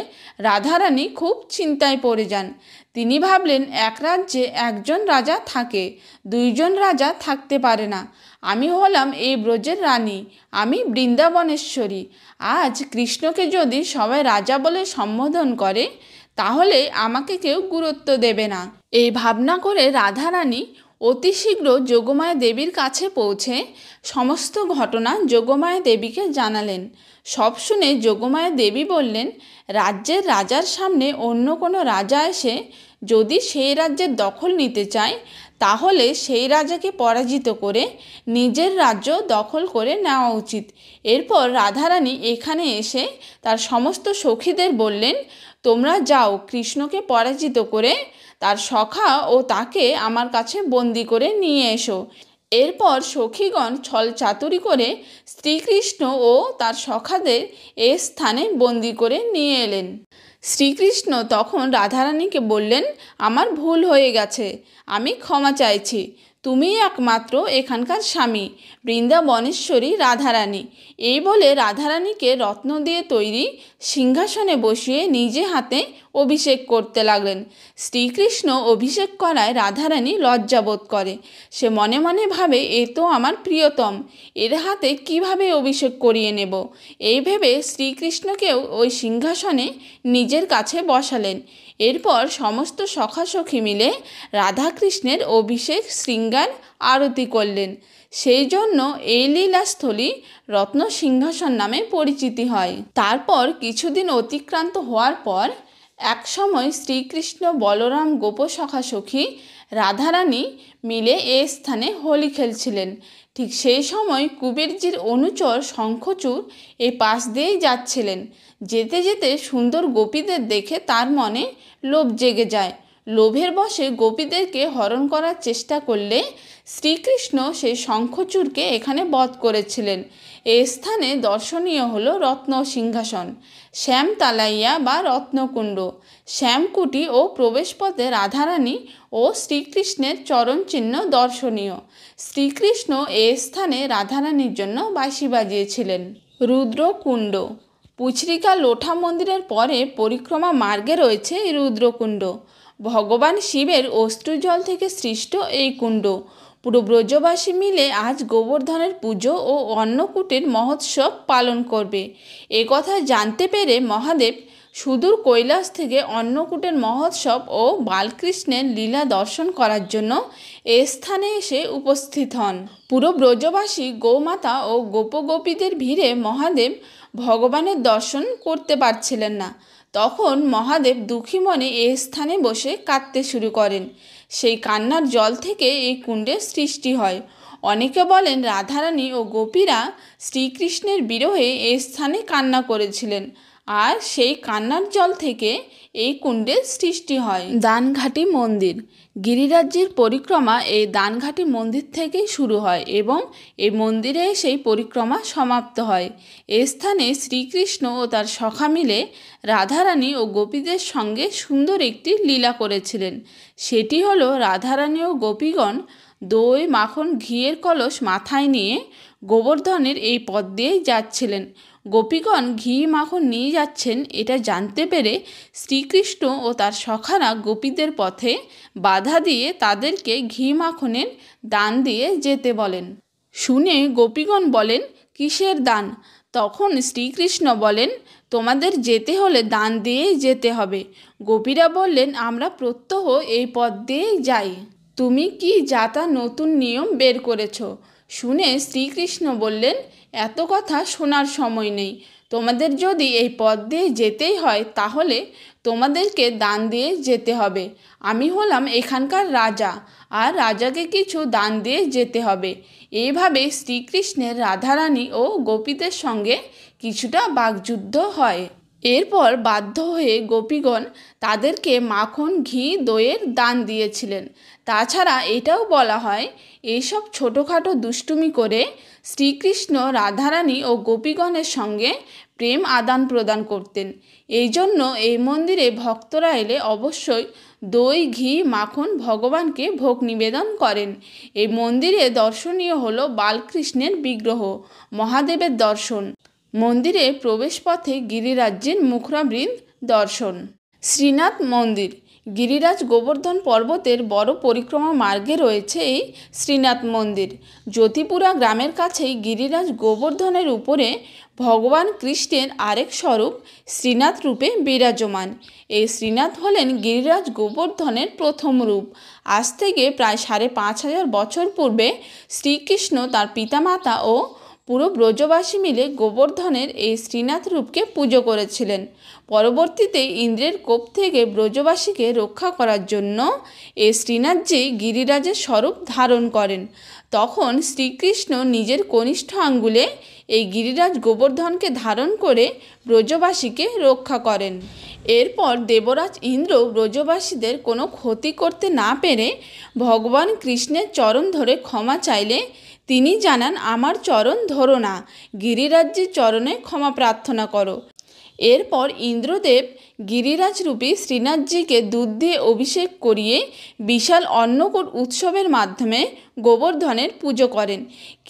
A: রাধারানী খুব চিন্তায় পড়ে যান। তিনি ভাবলেন, এক রাজ্যে একজন রাজা থাকে, দুইজন রাজা থাকতে পারে না। আমি হলাম এই ব্রজের রানী, আমি বৃন্দাবনেশ্বরী। আজ কৃষ্ণকে যদি সবাই রাজা বলে সম্বোধন করে, তাহলে আমাকে কেউ গুরুত্ব দেবে না। এই ভাবনা করে রাধারানী অতি শীঘ্র যোগমায়া দেবীর কাছে পৌঁছে সমস্ত ঘটনা যোগমায়া দেবীকে জানালেন। সব শুনে যোগমায়া দেবী বললেন, রাজ্যের রাজার সামনে অন্য কোনো রাজা এসে যদি সেই রাজ্যের দখল নিতে চায়, তাহলে সেই রাজাকে পরাজিত করে নিজের রাজ্য দখল করে নেওয়া উচিত। এরপর রাধারানী এখানে এসে তার সমস্ত সখীদের বললেন, তোমরা যাও কৃষ্ণকে পরাজিত করে তার সখা ও তাকে আমার কাছে বন্দি করে নিয়ে এসো। এরপর সখীগণ ছল চাতুরি করে শ্রীকৃষ্ণ ও তার সখাদের এ স্থানে বন্দি করে নিয়ে এলেন। শ্রীকৃষ্ণ তখন রাধারানীকে বললেন, আমার ভুল হয়ে গেছে, আমি ক্ষমা চাইছি। তুমিই একমাত্র এখানকার স্বামী, বৃন্দাবনেশ্বরী রাধারানী। এই বলে রাধারানীকে রত্ন দিয়ে তৈরি সিংহাসনে বসিয়ে নিজে হাতে অভিষেক করতে লাগলেন। শ্রীকৃষ্ণ অভিষেক করায় রাধারানী লজ্জাবোধ করে। সে মনে মনে ভাবে, এ তো আমার প্রিয়তম, এর হাতে কিভাবে অভিষেক করিয়ে নেব। এই ভেবে শ্রীকৃষ্ণকেও ওই সিংহাসনে নিজের কাছে বসালেন। এরপর সমস্ত সখাসখী মিলে রাধাকৃষ্ণের অভিষেক শৃঙ্গার আরতি করলেন। সেই জন্য এই লীলাস্থলী রত্ন সিংহাসন নামে পরিচিতি হয়। তারপর কিছুদিন অতিক্রান্ত হওয়ার পর এক সময় শ্রীকৃষ্ণ, বলরাম, গোপ সখাসখী, রাধারানী মিলে এ স্থানে হোলি খেলছিলেন। ঠিক সেই সময় কুবেরজির অনুচর শঙ্খচূড় এই পাশ দিয়েই যাচ্ছিলেন। যেতে যেতে সুন্দর গোপীদের দেখে তার মনে লোভ জেগে যায়। লোভের বশে গোপীদেরকে হরণ করার চেষ্টা করলে শ্রীকৃষ্ণ সেই শঙ্খচূড়কে এখানে বধ করেছিলেন। এ স্থানে দর্শনীয় হলো রত্ন সিংহাসন, শ্যামতালাইয়া বা রত্নকুণ্ড, শ্যামকুটি ও প্রবেশপথে রাধারানী ও শ্রীকৃষ্ণের চরণ চিহ্ন দর্শনীয়। শ্রীকৃষ্ণ এ স্থানে রাধারানীর জন্য বাঁশি বাজিয়েছিলেন। রুদ্রকুণ্ড, পুচরিকা লোঠা মন্দিরের পরে পরিক্রমা মার্গে রয়েছে এই রুদ্রকুণ্ড। ভগবান শিবের অশ্রুজল থেকে সৃষ্ট এই কুণ্ড। পুরো ব্রজবাসী মিলে আজ গোবর্ধনের পুজো ও অন্নকূটের মহোৎসব পালন করবে। এ কথা জানতে পেরে মহাদেব সুদূর কৈলাস থেকে অন্নকূটের মহোৎসব ও বালকৃষ্ণের লীলা দর্শন করার জন্য এ স্থানে এসে উপস্থিত হন। পুরো ব্রজবাসী গোমাতা ও গোপগোপীদের ভিড়ে মহাদেব ভগবানের দর্শন করতে পারছিলেন না। তখন মহাদেব দুঃখী মনে এ স্থানে বসে কাঁদতে শুরু করেন। সেই কান্নার জল থেকে এই কুণ্ডের সৃষ্টি হয়। অনেকে বলেন রাধারানী ও গোপীরা শ্রীকৃষ্ণের বিরহে এই স্থানে কান্না করেছিলেন, আর সেই কান্নার জল থেকে এই কুণ্ডের সৃষ্টি হয়। দানঘাটি মন্দির, গিরিরাজ্যের পরিক্রমা এই দানঘাটি মন্দির থেকেই শুরু হয় এবং এই মন্দিরে সেই পরিক্রমা সমাপ্ত হয়। এই স্থানে শ্রীকৃষ্ণ ও তার সখা মিলে রাধারানী ও গোপীদের সঙ্গে সুন্দর একটি লীলা করেছিলেন। সেটি হলো রাধারানী ও গোপীগণ দই, মাখন, ঘিয়ের কলস মাথায় নিয়ে গোবর্ধনের এই পথ দিয়েই যাচ্ছিলেন। গোপীগণ ঘি মাখন নিয়ে যাচ্ছেন এটা জানতে পেরে শ্রীকৃষ্ণ ও তার সখারা গোপীদের পথে বাধা দিয়ে তাদেরকে ঘি মাখনের দান দিয়ে যেতে বলেন। শুনে গোপীগণ বলেন, কিসের দান? তখন শ্রীকৃষ্ণ বলেন, তোমাদের যেতে হলে দান দিয়েই যেতে হবে। গোপীরা বললেন, আমরা প্রত্যহ এই পথ দিয়েই যাই, তুমি কি যাতা নতুন নিয়ম বের করেছ? শুনে শ্রীকৃষ্ণ বললেন, এত কথা শোনার সময় নেই। তোমাদের যদি এই পথ দিয়ে যেতেই হয় তাহলে তোমাদেরকে দান দিয়ে যেতে হবে। আমি হলাম এখানকার রাজা, আর রাজাকে কিছু দান দিয়ে যেতে হবে। এইভাবে শ্রীকৃষ্ণের রাধারানী ও গোপীদের সঙ্গে কিছুটা বাকযুদ্ধ হয়। এরপর বাধ্য হয়ে গোপীগণ তাদেরকে মাখন, ঘি, দইয়ের দান দিয়েছিলেন। তাছাড়া এটাও বলা হয়, এইসব ছোটোখাটো দুষ্টুমি করে শ্রীকৃষ্ণ রাধারানী ও গোপীগণের সঙ্গে প্রেম আদান প্রদান করতেন। এই জন্য এই মন্দিরে ভক্তরা এলে অবশ্যই দই, ঘি, মাখন ভগবানকে ভোগ নিবেদন করেন। এই মন্দিরে দর্শনীয় হলো বালকৃষ্ণের বিগ্রহ, মহাদেবের দর্শন, মন্দিরে প্রবেশপথে গিরিরাজ্যের মুখরাবৃন্দ দর্শন। শ্রীনাথ মন্দির গিরিরাজ গোবর্ধন পর্বতের বড় পরিক্রমা মার্গে রয়েছে এই শ্রীনাথ মন্দির। জ্যোতিপুরা গ্রামের কাছেই গিরিরাজ গোবর্ধনের উপরে ভগবান কৃষ্ণের আরেক স্বরূপ শ্রীনাথ রূপে বিরাজমান। এই শ্রীনাথ হলেন গিরিরাজ গোবর্ধনের প্রথম রূপ। আজ থেকে প্রায় ৫৫০০ বছর পূর্বে শ্রীকৃষ্ণ তার পিতামাতা ও পুরো ব্রজবাসী মিলে গোবর্ধনের এই শ্রীনাথ রূপকে পুজো করেছিলেন। পরবর্তীতে ইন্দ্রের কোপ থেকে ব্রজবাসীকে রক্ষা করার জন্য এই শ্রীনাথজি গিরিরাজের স্বরূপ ধারণ করেন। তখন শ্রীকৃষ্ণ নিজের কনিষ্ঠ আঙ্গুলে এই গিরিরাজ গোবর্ধনকে ধারণ করে ব্রজবাসীকে রক্ষা করেন। এরপর দেবরাজ ইন্দ্র ব্রজবাসীদের কোনো ক্ষতি করতে না পেরে ভগবান কৃষ্ণের চরণ ধরে ক্ষমা চাইলে তিনি জানান, আমার চরণ ধরো না, গিরিরাজজির চরণে ক্ষমা প্রার্থনা করো। এরপর ইন্দ্রদেব গিরিরাজরূপী শ্রীনাথজিকে দুধ দিয়ে অভিষেক করিয়ে বিশাল অন্নকূট উৎসবের মাধ্যমে গোবর্ধনের পুজো করেন।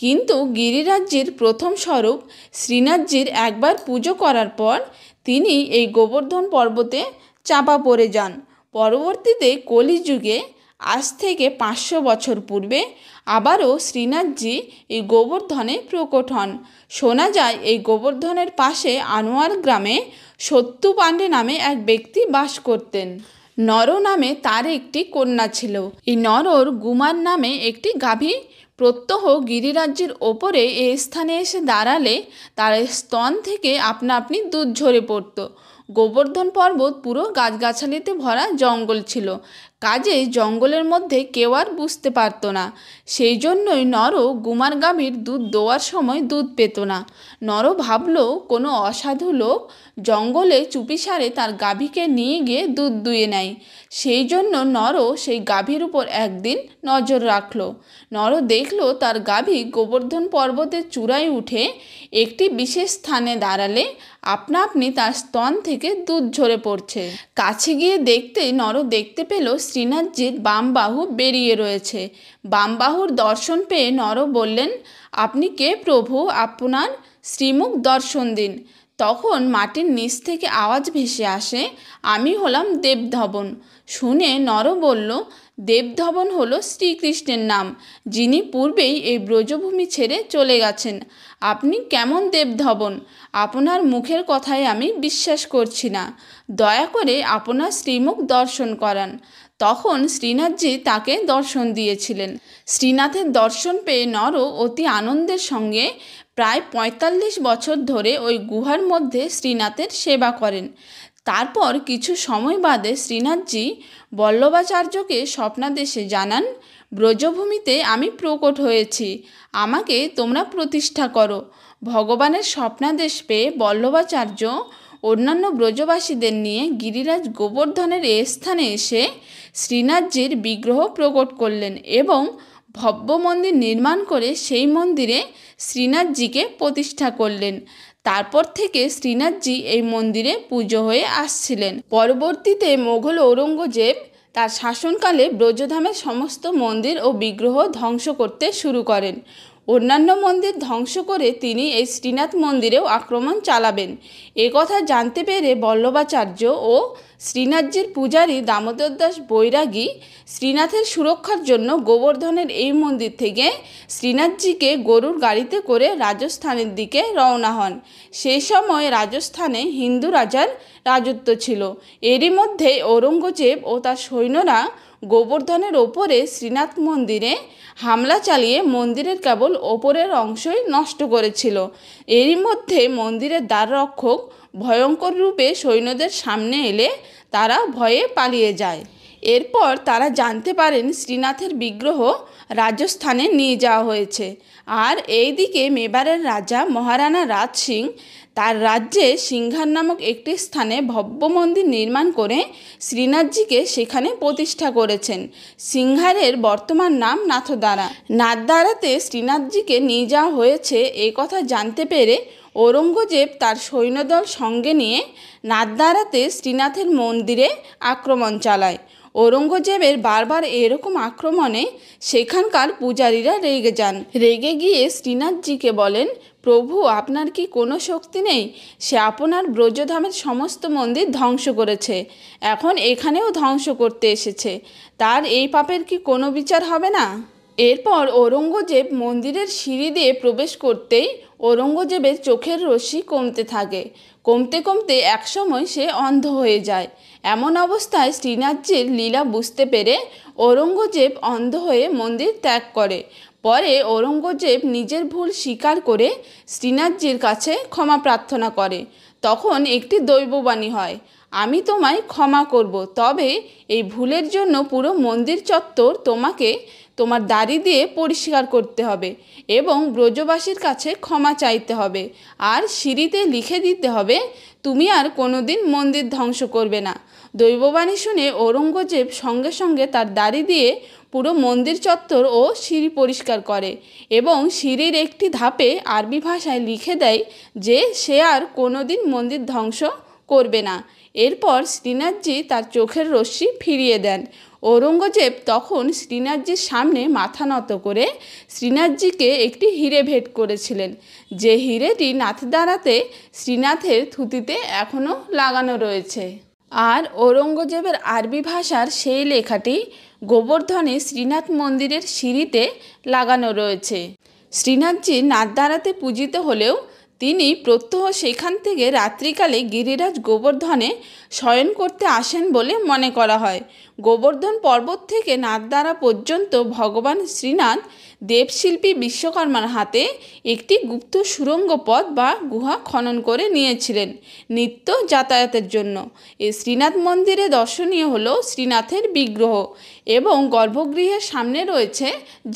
A: কিন্তু গিরিরাজজির প্রথম স্বরূপ শ্রীনাথজির একবার পুজো করার পর তিনি এই গোবর্ধন পর্বতে চাপা পড়ে যান। পরবর্তীতে কলিযুগে আজ থেকে ৫০০ বছর পূর্বে আবারও শ্রীনাথজি এই গোবর্ধনে প্রকট হন। শোনা যায় এই গোবর্ধনের পাশে আনোয়ার গ্রামে সত্যু পাণ্ডে নামে এক ব্যক্তি বাস করতেন। নর নামে তার একটি কন্যা ছিল। এই নরর গুমার নামে একটি গাভী প্রত্যহ গিরিরাজ্যের ওপরে এই স্থানে এসে দাঁড়ালে তার স্তন থেকে আপনা আপনি দুধ ঝরে পড়ত। গোবর্ধন পর্বত পুরো গাছগাছালিতে ভরা জঙ্গল ছিল, কাজেই জঙ্গলের মধ্যে কেউ আর বুঝতে পারত না। সেই জন্যই নর গুমার গাভীর দুধ দোয়ার সময় দুধ পেত না। নর ভাবল কোনো অসাধু লোক জঙ্গলে চুপিসারে তার গাভীকে নিয়ে গিয়ে দুধ দুয়ে নেয়। সেই জন্য নর সেই গাভীর উপর একদিন নজর রাখল। নর দেখল তার গাভী গোবর্ধন পর্বতের চূড়ায় উঠে একটি বিশেষ স্থানে দাঁড়ালে আপনা আপনি তার স্তন থেকে দুধ ঝরে পড়ছে। কাছে গিয়ে দেখতে নর দেখতে পেল শ্রীনাথজির বাম বাহু বেরিয়ে রয়েছে। বাম বাহুর দর্শন পেয়ে নর বললেন, আপনি কে প্রভু, আপনার শ্রীমুখ দর্শন দিন। তখন মাটির নিচ থেকে আওয়াজ ভেসে আসে, আমি হলাম দেবধবন। শুনে নর বলল, দেবধবন হলো শ্রীকৃষ্ণের নাম, যিনি পূর্বেই এই ব্রজভূমি ছেড়ে চলে গেছেন। আপনি কেমন দেবধবন? আপনার মুখের কথায় আমি বিশ্বাস করছি না, দয়া করে আপনার শ্রীমুখ দর্শন করান। তখন শ্রীনাথজি তাকে দর্শন দিয়েছিলেন। শ্রীনাথের দর্শন পেয়ে নর অতি আনন্দের সঙ্গে প্রায় ৪৫ বছর ধরে ওই গুহার মধ্যে শ্রীনাথের সেবা করেন। তারপর কিছু সময় বাদে শ্রীনাথজি বল্লভাচার্যকে স্বপ্নাদেশে জানান, ব্রজভূমিতে আমি প্রকট হয়েছি, আমাকে তোমরা প্রতিষ্ঠা করো। ভগবানের স্বপ্নাদেশ পেয়ে বল্লভাচার্য অন্যান্য ব্রজবাসীদের নিয়ে গিরিরাজ গোবর্ধনের এ স্থানে এসে শ্রীনাথজির বিগ্রহ প্রকট করলেন এবং ভব্য মন্দির নির্মাণ করে সেই মন্দিরে শ্রীনাথজিকে প্রতিষ্ঠা করলেন। তারপর থেকে শ্রীনাথজি এই মন্দিরে পুজো হয়ে আসছিলেন। পরবর্তীতে মোগল ঔরঙ্গজেব তার শাসনকালে ব্রজধামের সমস্ত মন্দির ও বিগ্রহ ধ্বংস করতে শুরু করেন। অন্যান্য মন্দির ধ্বংস করে তিনি এই শ্রীনাথ মন্দিরেও আক্রমণ চালাবেন। একথা জানতে পেরে বল্লভাচার্য ও শ্রীনাথজির পূজারী দামোদর দাস বৈরাগী শ্রীনাথের সুরক্ষার জন্য গোবর্ধনের এই মন্দির থেকে শ্রীনাথজিকে গরুর গাড়িতে করে রাজস্থানের দিকে রওনা হন। সেই সময় রাজস্থানে হিন্দু রাজার রাজত্ব ছিল। এরই মধ্যে ঔরঙ্গজেব ও তার সৈন্যরা গোবর্ধনের ওপরে শ্রীনাথ মন্দিরে হামলা চালিয়ে মন্দিরের কেবল ওপরের অংশই নষ্ট করেছিল। এরই মধ্যে মন্দিরের দ্বাররক্ষক ভয়ঙ্কর রূপে সৈন্যদের সামনে এলে তারা ভয়ে পালিয়ে যায়। এরপর তারা জানতে পারেন শ্রীনাথের বিগ্রহ রাজস্থানে নিয়ে যাওয়া হয়েছে। আর এইদিকে মেবারের রাজা মহারানা রাজ সিং তার রাজ্যে সিংহার নামক একটি স্থানে ভব্য মন্দির নির্মাণ করে শ্রীনাথজিকে সেখানে প্রতিষ্ঠা করেছেন। সিংহারের বর্তমান নাম নাথদ্বারা। নাথদ্বারাতে শ্রীনাথজিকে নিয়ে যাওয়া হয়েছে এই কথা জানতে পেরে ঔরঙ্গজেব তার সৈন্যদল সঙ্গে নিয়ে নাথদ্বারাতে শ্রীনাথের মন্দিরে আক্রমণ চালায়। ঔরঙ্গজেবের বারবার এরকম আক্রমণে সেখানকার পূজারীরা রেগে যান। রেগে গিয়ে শ্রীনাথজিকে বলেন, প্রভু, আপনার কি কোনো শক্তি নেই? সে আপনার ব্রজধামের সমস্ত মন্দির ধ্বংস করেছে, এখন এখানেও ধ্বংস করতে এসেছে। তার এই পাপের কি কোনো বিচার হবে না? এরপর ঔরঙ্গজেব মন্দিরের সিঁড়ি দিয়ে প্রবেশ করতেই ঔরঙ্গজেবের চোখের রশ্মি কমতে থাকে। কমতে কমতে একসময় সে অন্ধ হয়ে যায়। এমন অবস্থায় শ্রীনাথজির লীলা বুঝতে পেরে ঔরঙ্গজেব অন্ধ হয়ে মন্দির ত্যাগ করে। পরে ঔরঙ্গজেব নিজের ভুল স্বীকার করে শ্রীনাথজির কাছে ক্ষমা প্রার্থনা করে। তখন একটি দৈববাণী হয়, আমি তোমায় ক্ষমা করব, তবে এই ভুলের জন্য পুরো মন্দির চত্বর তোমাকে তোমার দাড়ি দিয়ে পরিষ্কার করতে হবে এবং ব্রজবাসীর কাছে ক্ষমা চাইতে হবে। আর সিঁড়িতে লিখে দিতে হবে, তুমি আর কোনোদিন মন্দির ধ্বংস করবে না। দৈববাণী শুনে ঔরঙ্গজেব সঙ্গে সঙ্গে তার দাড়ি দিয়ে পুরো মন্দির চত্বর ও সিঁড়ি পরিষ্কার করে এবং সিঁড়ির একটি ধাপে আরবি ভাষায় লিখে দেয় যে সে আর কোনোদিন মন্দির ধ্বংস করবে না। এরপর শ্রীনাথজি তার চোখের রশ্মি ফিরিয়ে দেন। ঔরঙ্গজেব তখন শ্রীনাথজির সামনে মাথা নত করে শ্রীনাথজিকে একটি হিরে ভেট করেছিলেন, যে হিরেটি নাথদ্বারাতে শ্রীনাথের থুতিতে এখনও লাগানো রয়েছে। আর ঔরঙ্গজেবের আরবি ভাষার সেই লেখাটি গোবর্ধনে শ্রীনাথ মন্দিরের সিঁড়িতে লাগানো রয়েছে। শ্রীনাথজি নাথদ্বারাতে পূজিত হলেও তিনি প্রত্যহ সেখান থেকে রাত্রিকালে গিরিরাজ গোবর্ধনে শয়ন করতে আসেন বলে মনে করা হয়। গোবর্ধন পর্বত থেকে নাথদ্বারা পর্যন্ত ভগবান শ্রীনাথ দেবশিল্পী বিশ্বকর্মার হাতে একটি গুপ্ত সুড়ঙ্গ পথ বা গুহা খনন করে নিয়েছিলেন নিত্য যাতায়াতের জন্য। এই শ্রীনাথ মন্দিরে দর্শনীয় হল শ্রীনাথের বিগ্রহ এবং গর্ভগৃহের সামনে রয়েছে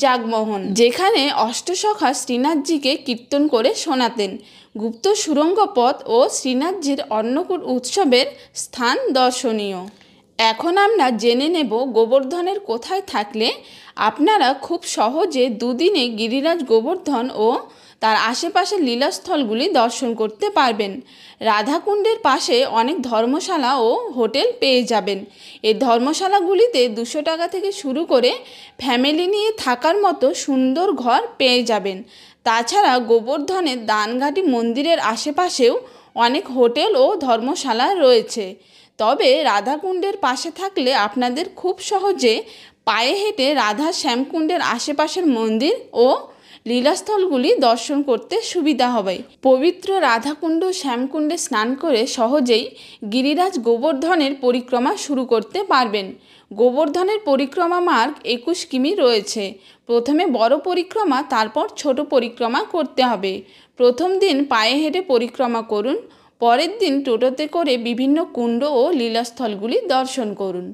A: জাগমোহন, যেখানে অষ্টসখা শ্রীনাথজিকে কীর্তন করে শোনাতেন। গুপ্ত সুড়ঙ্গ পথ ও শ্রীনাথজির অন্নকূট উৎসবের স্থান দর্শনীয়। এখন আমরা জেনে নেব গোবর্ধনের কোথায় থাকলে আপনারা খুব সহজে দুদিনে গিরিরাজ গোবর্ধন ও তার আশেপাশের লীলাস্থলগুলি দর্শন করতে পারবেন। রাধাকুণ্ডের পাশে অনেক ধর্মশালা ও হোটেল পেয়ে যাবেন। এই ধর্মশালাগুলিতে 200 টাকা থেকে শুরু করে ফ্যামিলি নিয়ে থাকার মতো সুন্দর ঘর পেয়ে যাবেন। তাছাড়া গোবর্ধনের দানঘাটি মন্দিরের আশেপাশেও অনেক হোটেল ও ধর্মশালা রয়েছে। তবে রাধাকুণ্ডের পাশে থাকলে আপনাদের খুব সহজে পায়ে হেঁটে রাধা শ্যামকুণ্ডের আশেপাশের মন্দির ও লীলাস্থলগুলি দর্শন করতে সুবিধা হবে। পবিত্র রাধাকুণ্ড শ্যামকুণ্ডে স্নান করে সহজেই গিরিরাজ গোবর্ধনের পরিক্রমা শুরু করতে পারবেন। গোবর্ধনের পরিক্রমা মার্গ 21 কিমি রয়েছে। প্রথমে বড় পরিক্রমা, তারপর ছোট পরিক্রমা করতে হবে। প্রথম দিন পায়ে হেঁটে পরিক্রমা করুন, পরের দিন টোটোতে করে বিভিন্ন কুণ্ড ও লীলাস্থলগুলি দর্শন করুন।